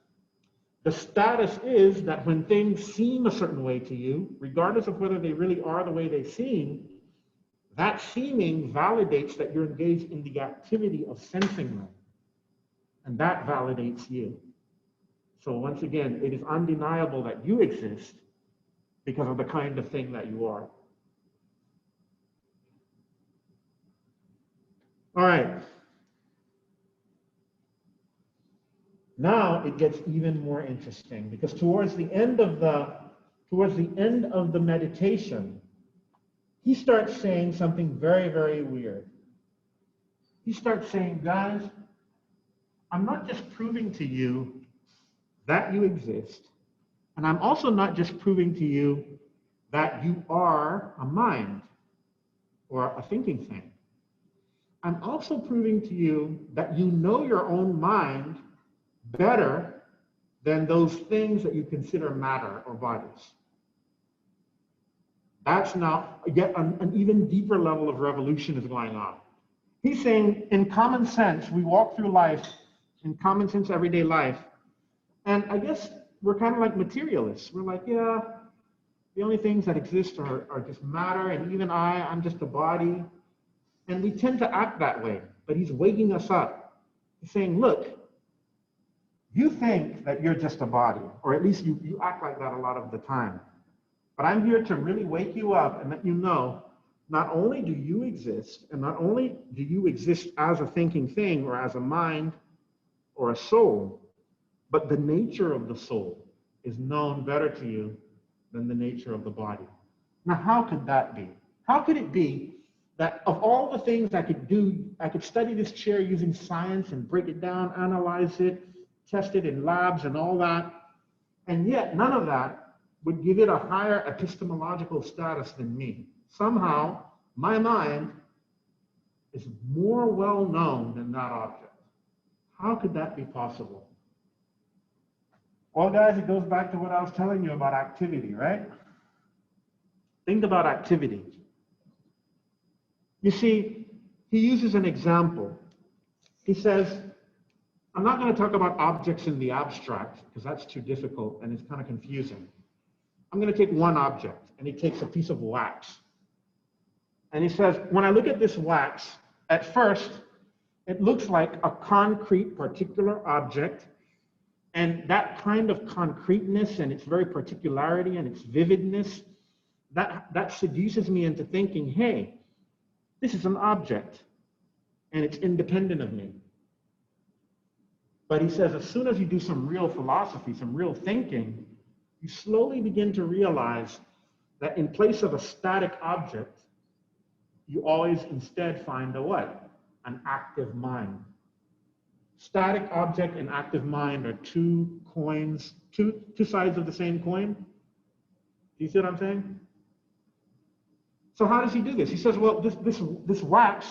The status is that when things seem a certain way to you, regardless of whether they really are the way they seem, that seeming validates that you're engaged in the activity of sensing them. And that validates you. So once again, it is undeniable that you exist because of the kind of thing that you are. All right. Now it gets even more interesting, because towards the end of the meditation, he starts saying something very, very weird. He starts saying, guys, I'm not just proving to you that you exist, and I'm also not just proving to you that you are a mind or a thinking thing. I'm also proving to you that you know your own mind better than those things that you consider matter or bodies. That's now yet an even deeper level of revolution is going on. He's saying, in common sense, we walk through life, in common sense everyday life, and I guess we're kind of like materialists. We're like, yeah, the only things that exist are just matter, and even I'm just a body. And we tend to act that way, but he's waking us up. He's saying, look, you think that you're just a body, or at least you act like that a lot of the time. But I'm here to really wake you up and let you know, not only do you exist, and not only do you exist as a thinking thing or as a mind or a soul, but the nature of the soul is known better to you than the nature of the body. Now, how could that be? How could it be that of all the things I could do, I could study this chair using science and break it down, analyze it, test it in labs and all that, and yet none of that would give it a higher epistemological status than me. Somehow, my mind is more well known than that object. How could that be possible? Well, guys, it goes back to what I was telling you about activity, right? Think about activity. You see, he uses an example. He says, I'm not going to talk about objects in the abstract because that's too difficult and it's kind of confusing. I'm going to take one object, and he takes a piece of wax. And he says, when I look at this wax, at first, it looks like a concrete particular object, and that kind of concreteness and its very particularity and its vividness, that seduces me into thinking, hey, this is an object, and it's independent of me. But he says, as soon as you do some real philosophy, some real thinking, you slowly begin to realize that in place of a static object, you always instead find a what? An active mind. Static object and active mind are two coins, two sides of the same coin. Do you see what I'm saying? So how does he do this? He says, well, this wax,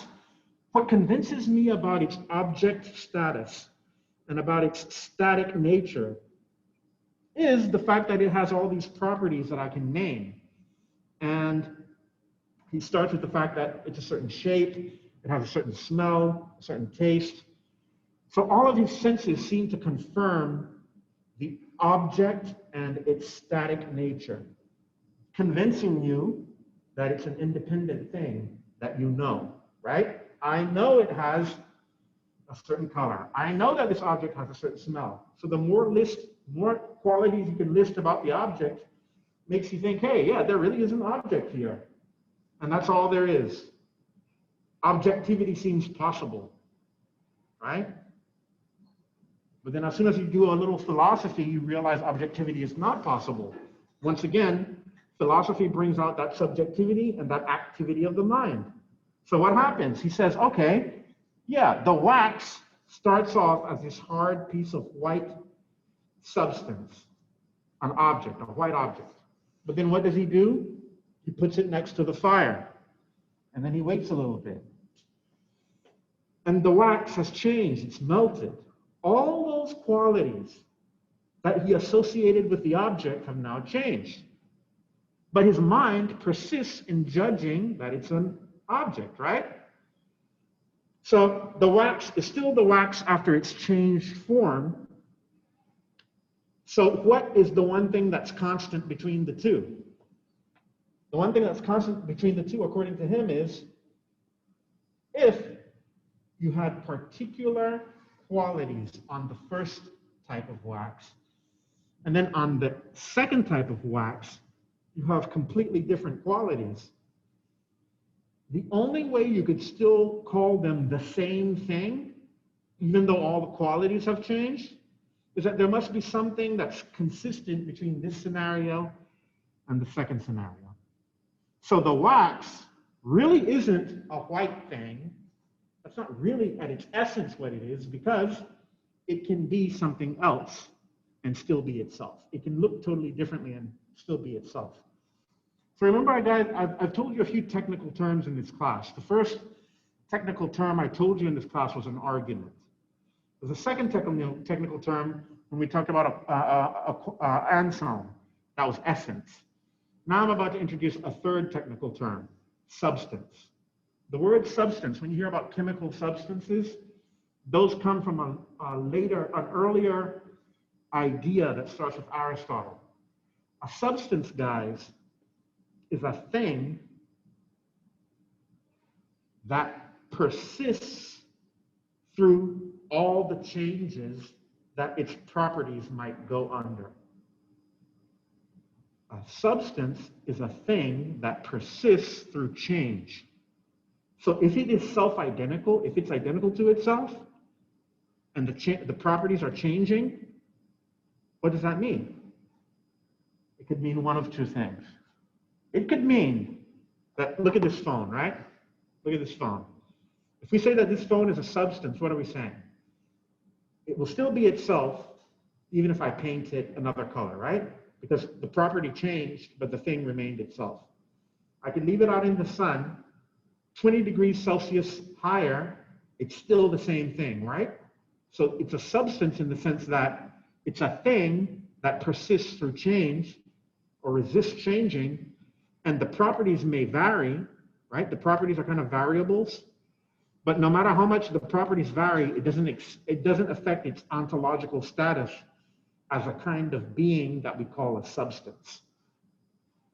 what convinces me about its object status and about its static nature is the fact that it has all these properties that I can name. And he starts with the fact that it's a certain shape, it has a certain smell, a certain taste. So all of these senses seem to confirm the object and its static nature, convincing you that it's an independent thing that you know, right? I know it has a certain color. I know that this object has a certain smell. So the more qualities you can list about the object makes you think, hey, yeah, there really is an object here. And that's all there is. Objectivity seems possible, right? But then as soon as you do a little philosophy, you realize objectivity is not possible. Once again, philosophy brings out that subjectivity and that activity of the mind. So what happens? He says, okay, yeah, the wax starts off as this hard piece of white substance, an object, a white object. But then what does he do? He puts it next to the fire, and then he waits a little bit. And the wax has changed, it's melted. All those qualities that he associated with the object have now changed. But his mind persists in judging that it's an object, right? So the wax is still the wax after it's changed form. So what is the one thing that's constant between the two? The one thing that's constant between the two, according to him, is if you had particular qualities on the first type of wax, and then on the second type of wax, you have completely different qualities. The only way you could still call them the same thing, even though all the qualities have changed, is that there must be something that's consistent between this scenario and the second scenario. So the wax really isn't a white thing. That's not really at its essence what it is, because it can be something else and still be itself. It can look totally differently and still be itself. So remember, guys, I've told you a few technical terms in this class. The first technical term I told you in this class was an argument. There's a second technical term when we talked about answer. That was essence. Now I'm about to introduce a third technical term, substance. The word substance, when you hear about chemical substances, those come from an earlier idea that starts with Aristotle. A substance, guys, is a thing that persists through all the changes that its properties might go under. A substance is a thing that persists through change. So if it is self-identical, if it's identical to itself, and the properties are changing, what does that mean? It could mean one of two things. It could mean that, look at this phone, right? Look at this phone. If we say that this phone is a substance, what are we saying? It will still be itself, even if I paint it another color, right? Because the property changed, but the thing remained itself. I could leave it out in the sun, 20 degrees Celsius higher, it's still the same thing, right? So it's a substance in the sense that it's a thing that persists through change or resists changing, and the properties may vary, right? The properties are kind of variables, but no matter how much the properties vary, it doesn't affect its ontological status as a kind of being that we call a substance.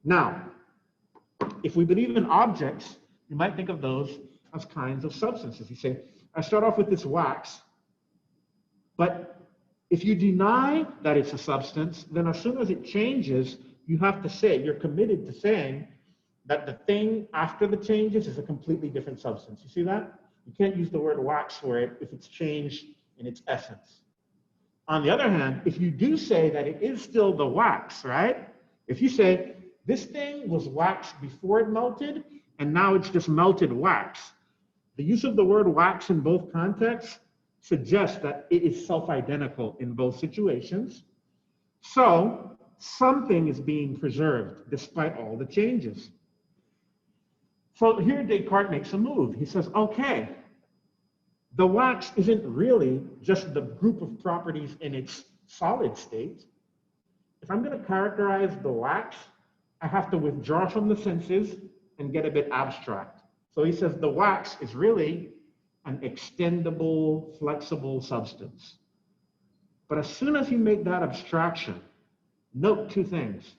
Now, if we believe in objects, you might think of those as kinds of substances. You say, I start off with this wax, but if you deny that it's a substance, then as soon as it changes, you have to say, you're committed to saying that the thing after the changes is a completely different substance. You see that? You can't use the word wax for it if it's changed in its essence. On the other hand, if you do say that it is still the wax, right? If you say, this thing was wax before it melted, and now it's just melted wax. The use of the word wax in both contexts suggests that it is self-identical in both situations. So something is being preserved despite all the changes. So here Descartes makes a move. He says, okay, the wax isn't really just the group of properties in its solid state. If I'm going to characterize the wax, I have to withdraw from the senses and get a bit abstract. So he says the wax is really an extendable, flexible substance. But as soon as you make that abstraction, note two things.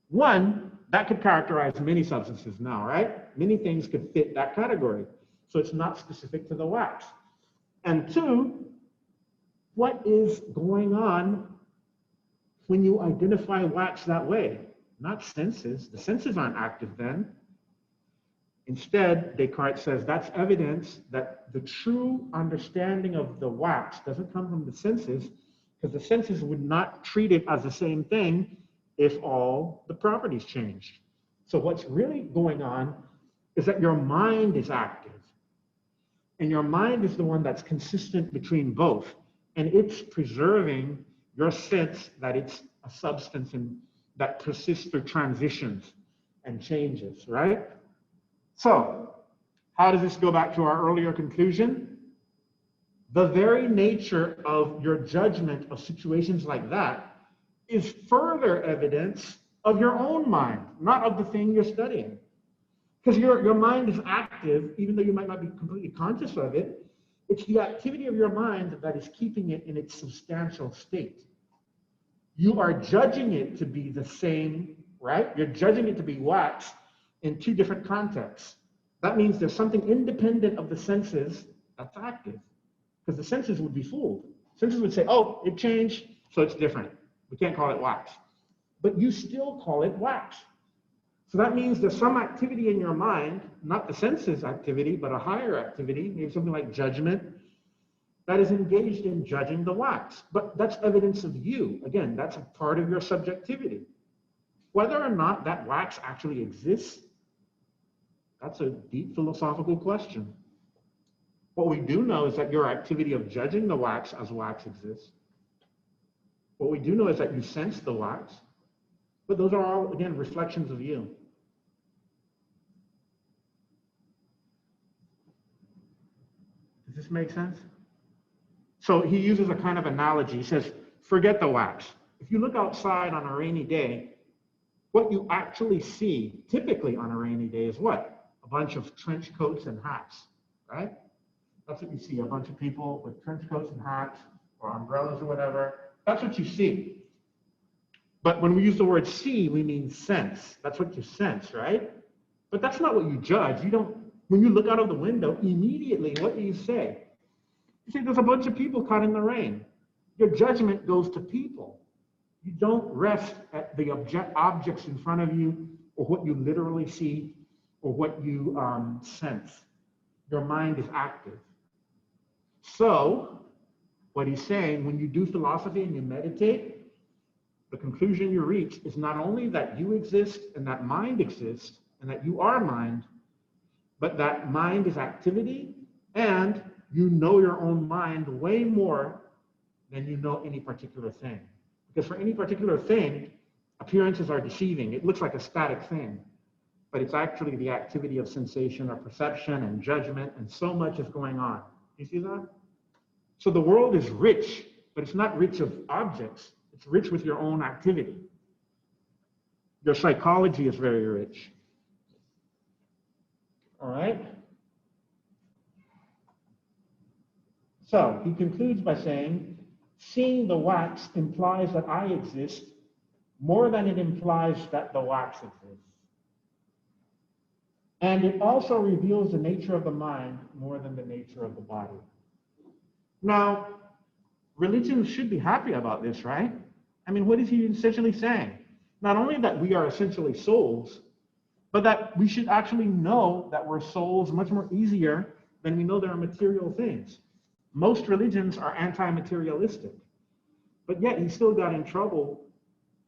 One, that could characterize many substances now, right? Many things could fit that category. So it's not specific to the wax. And two, what is going on when you identify wax that way? Not senses. The senses aren't active then. Instead, Descartes says that's evidence that the true understanding of the wax doesn't come from the senses, because the senses would not treat it as the same thing if all the properties changed. So what's really going on is that your mind is active. And your mind is the one that's consistent between both. And it's preserving your sense that it's a substance and that persists through transitions and changes, right? So how does this go back to our earlier conclusion? The very nature of your judgment of situations like that is further evidence of your own mind, not of the thing you're studying. Because your mind is active, even though you might not be completely conscious of it. It's the activity of your mind that is keeping it in its substantial state. You are judging it to be the same, right? You're judging it to be wax in two different contexts. That means there's something independent of the senses that's active, because the senses would be fooled. Senses would say, oh, it changed, so it's different. We can't call it wax. But you still call it wax. So that means there's some activity in your mind, not the senses activity, but a higher activity, maybe something like judgment, that is engaged in judging the wax. But that's evidence of you. Again, that's a part of your subjectivity. Whether or not that wax actually exists, that's a deep philosophical question. What we do know is that your activity of judging the wax as wax exists. What we do know is that you sense the wax, but those are all, again, reflections of you. Does this make sense? So he uses a kind of analogy. He says, forget the wax. If you look outside on a rainy day, what you actually see typically on a rainy day is what? A bunch of trench coats and hats, right? That's what you see, a bunch of people with trench coats and hats or umbrellas or whatever. That's what you see. But when we use the word see, we mean sense. That's what you sense, right? But that's not what you judge. You don't, when you look out of the window, immediately, what do you say? You say, there's a bunch of people caught in the rain. Your judgment goes to people. You don't rest at the objects in front of you or what you literally see or what you sense. Your mind is active. So, what he's saying, when you do philosophy and you meditate, the conclusion you reach is not only that you exist and that mind exists and that you are mind, but that mind is activity, and you know your own mind way more than you know any particular thing. Because for any particular thing, appearances are deceiving. It looks like a static thing, but it's actually the activity of sensation or perception and judgment, and so much is going on. You see that? So the world is rich, but it's not rich of objects. It's rich with your own activity. Your psychology is very rich. All right? So he concludes by saying, seeing the wax implies that I exist more than it implies that the wax exists. And it also reveals the nature of the mind more than the nature of the body. Now, religions should be happy about this, right? I mean, what is he essentially saying? Not only that we are essentially souls, but that we should actually know that we're souls much more easier than we know there are material things. Most religions are anti-materialistic, but yet he still got in trouble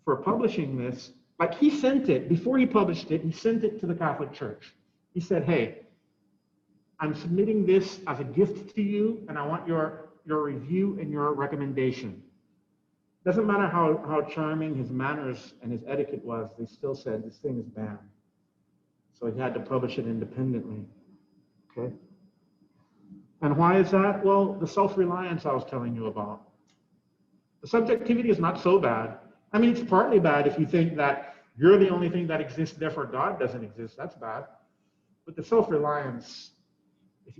for publishing this. Like, he sent it, before he published it, he sent it to the Catholic Church. He said, hey, I'm submitting this as a gift to you, and I want your review and your recommendation. Doesn't matter how charming his manners and his etiquette was, they still said this thing is banned. So he had to publish it independently. Okay? And why is that? Well, the self-reliance I was telling you about. The subjectivity is not so bad. I mean, it's partly bad if you think that you're the only thing that exists, therefore God doesn't exist. That's bad. But the self-reliance,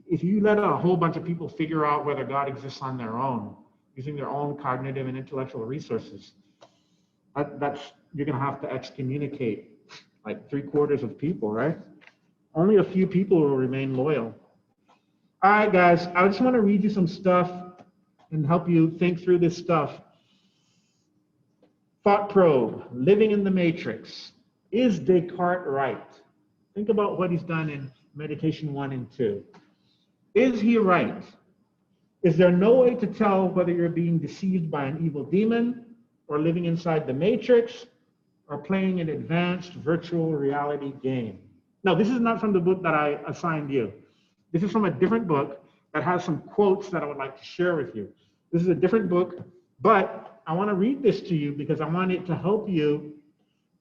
if you let a whole bunch of people figure out whether God exists on their own, using their own cognitive and intellectual resources, you're going to have to excommunicate like 3/4 of people, right? Only a few people will remain loyal. All right, guys, I just want to read you some stuff and help you think through this stuff. Thought probe, living in the matrix. Is Descartes right? Think about what he's done in Meditation 1 and 2. Is he right? Is there no way to tell whether you're being deceived by an evil demon or living inside the matrix or playing an advanced virtual reality game? Now, this is not from the book that I assigned you. This is from a different book that has some quotes that I would like to share with you. This is a different book, but I want to read this to you because I want it to help you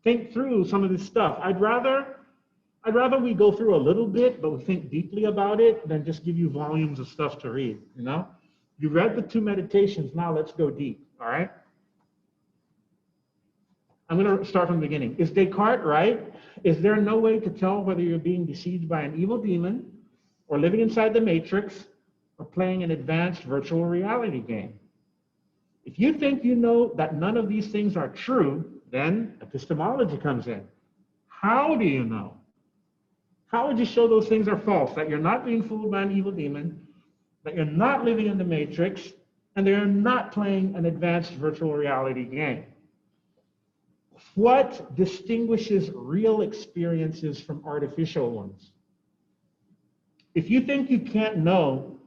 think through some of this stuff. I'd rather we go through a little bit, but we think deeply about it than just give you volumes of stuff to read, you know? You read the 2 meditations, now let's go deep, all right? I'm going to start from the beginning. Is Descartes right? Is there no way to tell whether you're being deceived by an evil demon or living inside the matrix or playing an advanced virtual reality game? If you think you know that none of these things are true, then epistemology comes in. How do you know? How would you show those things are false? That you're not being fooled by an evil demon, that you're not living in the matrix, and that you're not playing an advanced virtual reality game? What distinguishes real experiences from artificial ones? If you think you can't know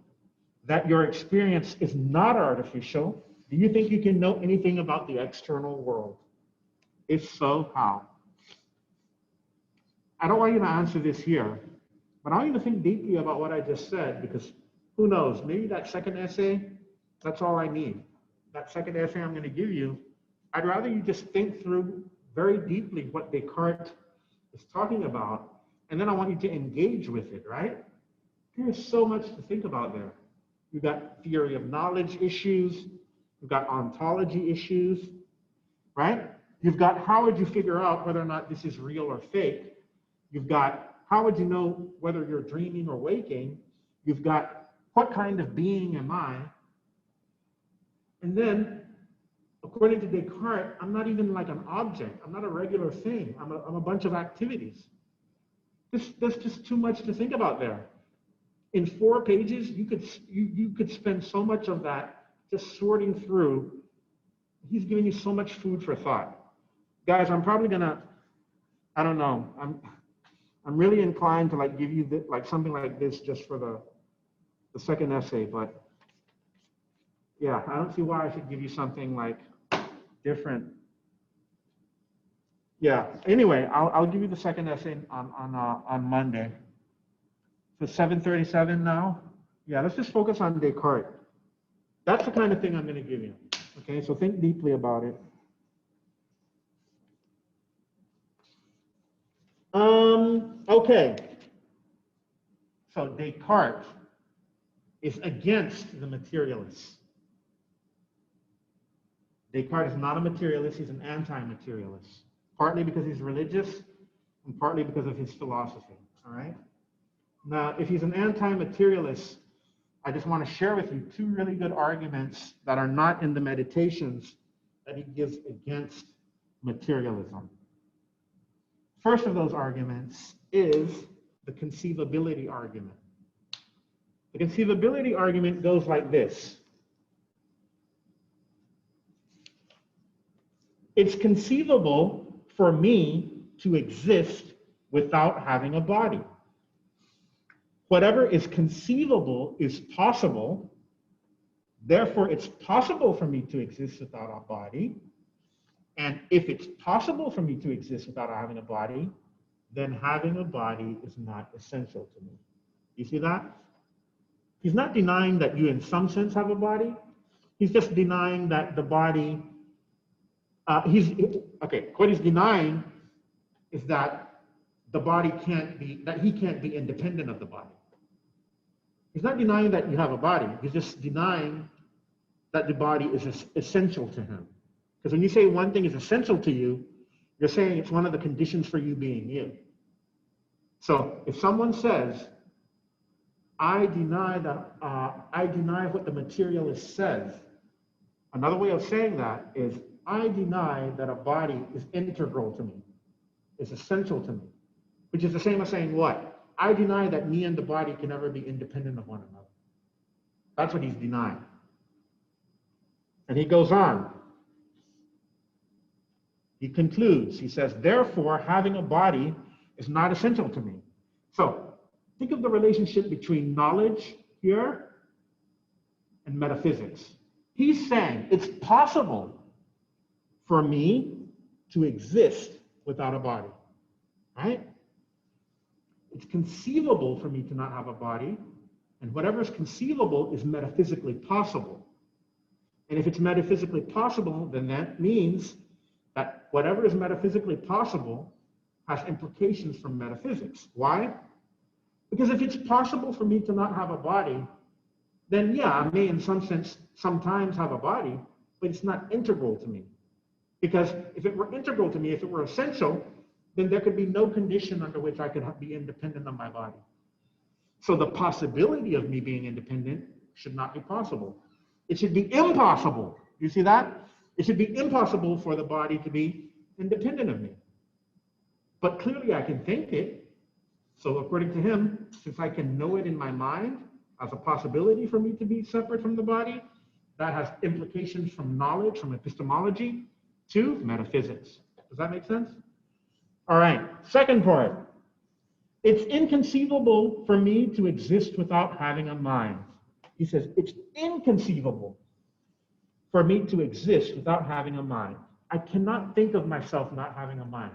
that your experience is not artificial, do you think you can know anything about the external world? If so, how? I don't want you to answer this here, but I want you to think deeply about what I just said, because who knows, maybe that second essay, that's all I need. That second essay I'm going to give you, I'd rather you just think through very deeply what Descartes is talking about, and then I want you to engage with it, right? There's so much to think about there. You've got theory of knowledge issues, you've got ontology issues, right? You've got how would you figure out whether or not this is real or fake? You've got how would you know whether you're dreaming or waking? You've got what kind of being am I? And then, according to Descartes, I'm not even like an object. I'm not a regular thing. I'm a bunch of activities. There's just too much to think about there. In 4 pages, you could spend so much of that just sorting through. He's giving you so much food for thought. Guys, I'm probably gonna, I don't know, I'm really inclined to like give you like something like this just for the second essay, but yeah, I don't see why I should give you something like different. Yeah, anyway, I'll give you the second essay on Monday. So 737 now. Yeah, let's just focus on Descartes. That's the kind of thing I'm going to give you. Okay, so think deeply about it. Okay. So Descartes is against the materialists. Descartes is not a materialist, he's an anti-materialist. Partly because he's religious and partly because of his philosophy, all right? Now, if he's an anti-materialist, I just want to share with you two really good arguments that are not in the Meditations that he gives against materialism. First of those arguments is the conceivability argument. The conceivability argument goes like this. It's conceivable for me to exist without having a body. Whatever is conceivable is possible. Therefore, it's possible for me to exist without a body. And if it's possible for me to exist without having a body, then having a body is not essential to me. You see that? He's not denying that you in some sense have a body. He's just denying that the body, what he's denying is that the body can't be, that he can't be independent of the body. He's not denying that you have a body. He's just denying that the body is essential to him. Because when you say one thing is essential to you, you're saying it's one of the conditions for you being you. So if someone says, I deny what the materialist says, another way of saying that is, I deny that a body is integral to me, is essential to me, which is the same as saying what? I deny that me and the body can never be independent of one another. That's what he's denying. And he goes on. He concludes, he says, therefore, having a body is not essential to me. So think of the relationship between knowledge here and metaphysics. He's saying it's possible for me to exist without a body, right? It's conceivable for me to not have a body, and whatever is conceivable is metaphysically possible. And if it's metaphysically possible, then that means that whatever is metaphysically possible has implications from metaphysics. Why? Because if it's possible for me to not have a body, then yeah, I may in some sense sometimes have a body, but it's not integral to me. Because if it were integral to me, if it were essential, then there could be no condition under which I could be independent of my body. So the possibility of me being independent should not be possible. It should be impossible. You see that? It should be impossible for the body to be independent of me. But clearly I can think it. So according to him, since I can know it in my mind as a possibility for me to be separate from the body, that has implications from knowledge, from epistemology to metaphysics. Does that make sense? All right, second part. It's inconceivable for me to exist without having a mind. He says, it's inconceivable for me to exist without having a mind. I cannot think of myself not having a mind.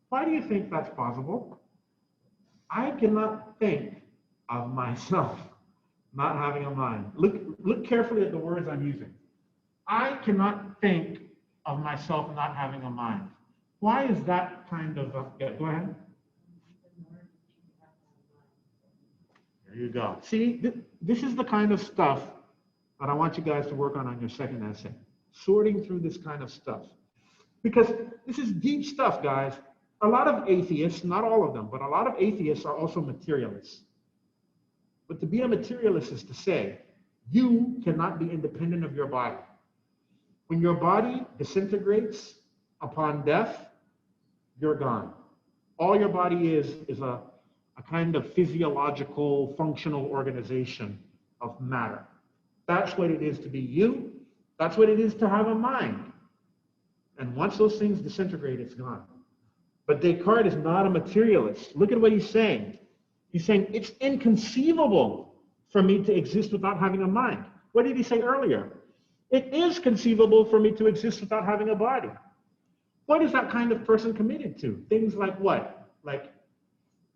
Why do you think that's possible? I cannot think of myself not having a mind. Look carefully at the words I'm using. I cannot think of myself not having a mind. Why is that kind of, yeah, go ahead. There you go. See, this is the kind of stuff that I want you guys to work on your second essay. Sorting through this kind of stuff. Because this is deep stuff, guys. A lot of atheists, not all of them, but a lot of atheists are also materialists. But to be a materialist is to say, you cannot be independent of your body. When your body disintegrates upon death, you're gone. All your body is a kind of physiological, functional organization of matter. That's what it is to be you. That's what it is to have a mind. And once those things disintegrate, it's gone. But Descartes is not a materialist. Look at what he's saying. He's saying it's inconceivable for me to exist without having a mind. What did he say earlier? It is conceivable for me to exist without having a body. What is that kind of person committed to? Things like what? Like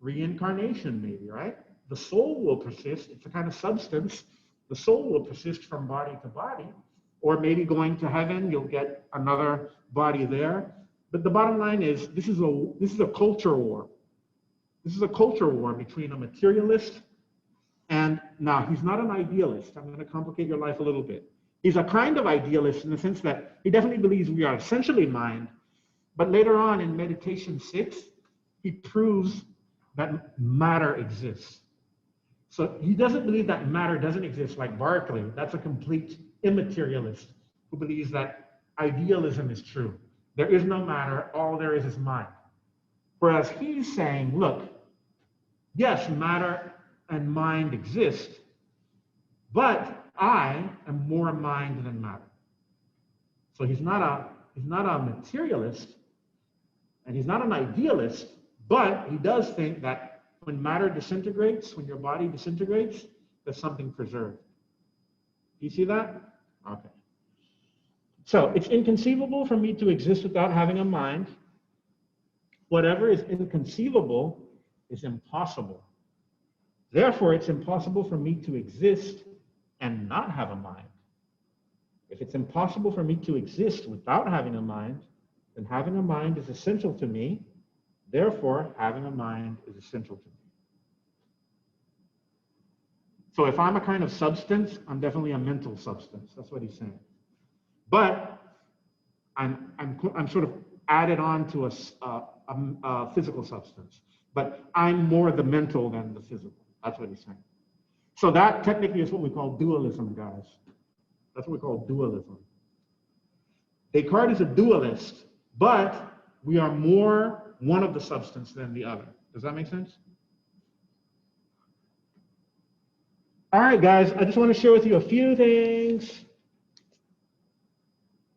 reincarnation, maybe, right? the soul will persist. It's a kind of substance. The soul will persist from body to body, or maybe going to heaven, you'll get another body there. But the bottom line is, this is a culture war. This is a culture war between a materialist and, now, he's not an idealist. I'm going to complicate your life a little bit. He's a kind of idealist in the sense that he definitely believes we are essentially mind, but later on in Meditation 6, he proves that matter exists. So he doesn't believe that matter doesn't exist like Berkeley. That's a complete immaterialist who believes that idealism is true. There is no matter, all there is mind. Whereas he's saying, look, yes, matter and mind exist, but I am more mind than matter. So he's not a materialist, and he's not an idealist, but he does think that when matter disintegrates, when your body disintegrates, there's something preserved. Do you see that? Okay. So it's inconceivable for me to exist without having a mind. Whatever is inconceivable is impossible. Therefore, it's impossible for me to exist and not have a mind. If it's impossible for me to exist without having a mind, then having a mind is essential to me. Therefore, having a mind is essential to me. So if I'm a kind of substance, I'm definitely a mental substance. That's what he's saying. But I'm sort of added on to a physical substance. But I'm more the mental than the physical. That's what he's saying. So that technically is what we call dualism, guys. That's what we call dualism. Descartes is a dualist, but we are more one of the substance than the other. Does that make sense? All right, guys, I just want to share with you a few things.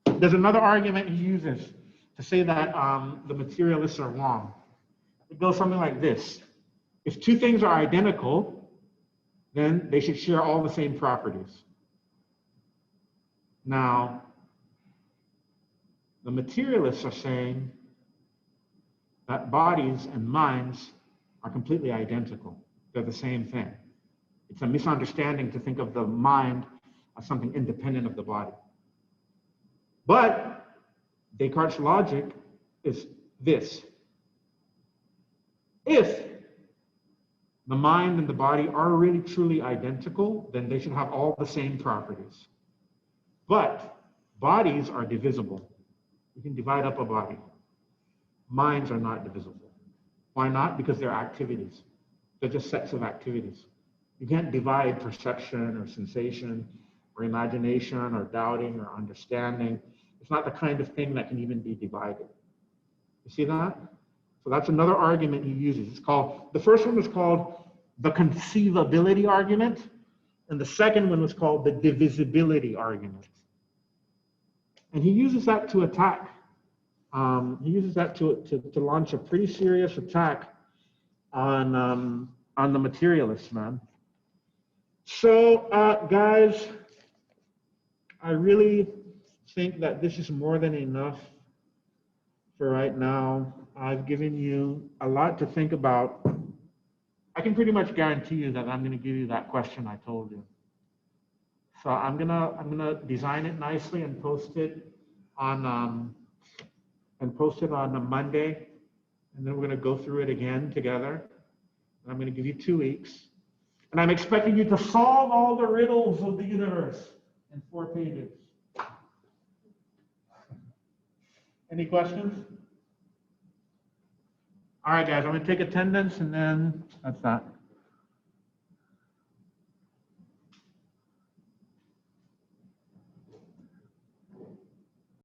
There's another argument he uses to say that the materialists are wrong. It goes something like this. If two things are identical, then they should share all the same properties. Now, the materialists are saying that bodies and minds are completely identical. They're the same thing. It's a misunderstanding to think of the mind as something independent of the body. But Descartes' logic is this. If the mind and the body are really truly identical, then they should have all the same properties. But bodies are divisible. You can divide up a body. Minds are not divisible. Why not? Because they're activities. They're just sets of activities. You can't divide perception or sensation or imagination or doubting or understanding. It's not the kind of thing that can even be divided. You see that? So that's another argument he uses. It's called, the first one was called the conceivability argument, and the second one was called the divisibility argument. And he uses that to attack. He uses that to launch a pretty serious attack on the materialists, man. So, guys, I really think that this is more than enough for right now. I've given you a lot to think about. I can pretty much guarantee you that I'm going to give you that question I told you. So I'm gonna design it nicely and post it on a Monday, and then we're gonna go through it again together. And I'm gonna give you 2 weeks, and I'm expecting you to solve all the riddles of the universe in 4 pages. Any questions? All right, guys, I'm gonna take attendance, and then that's that.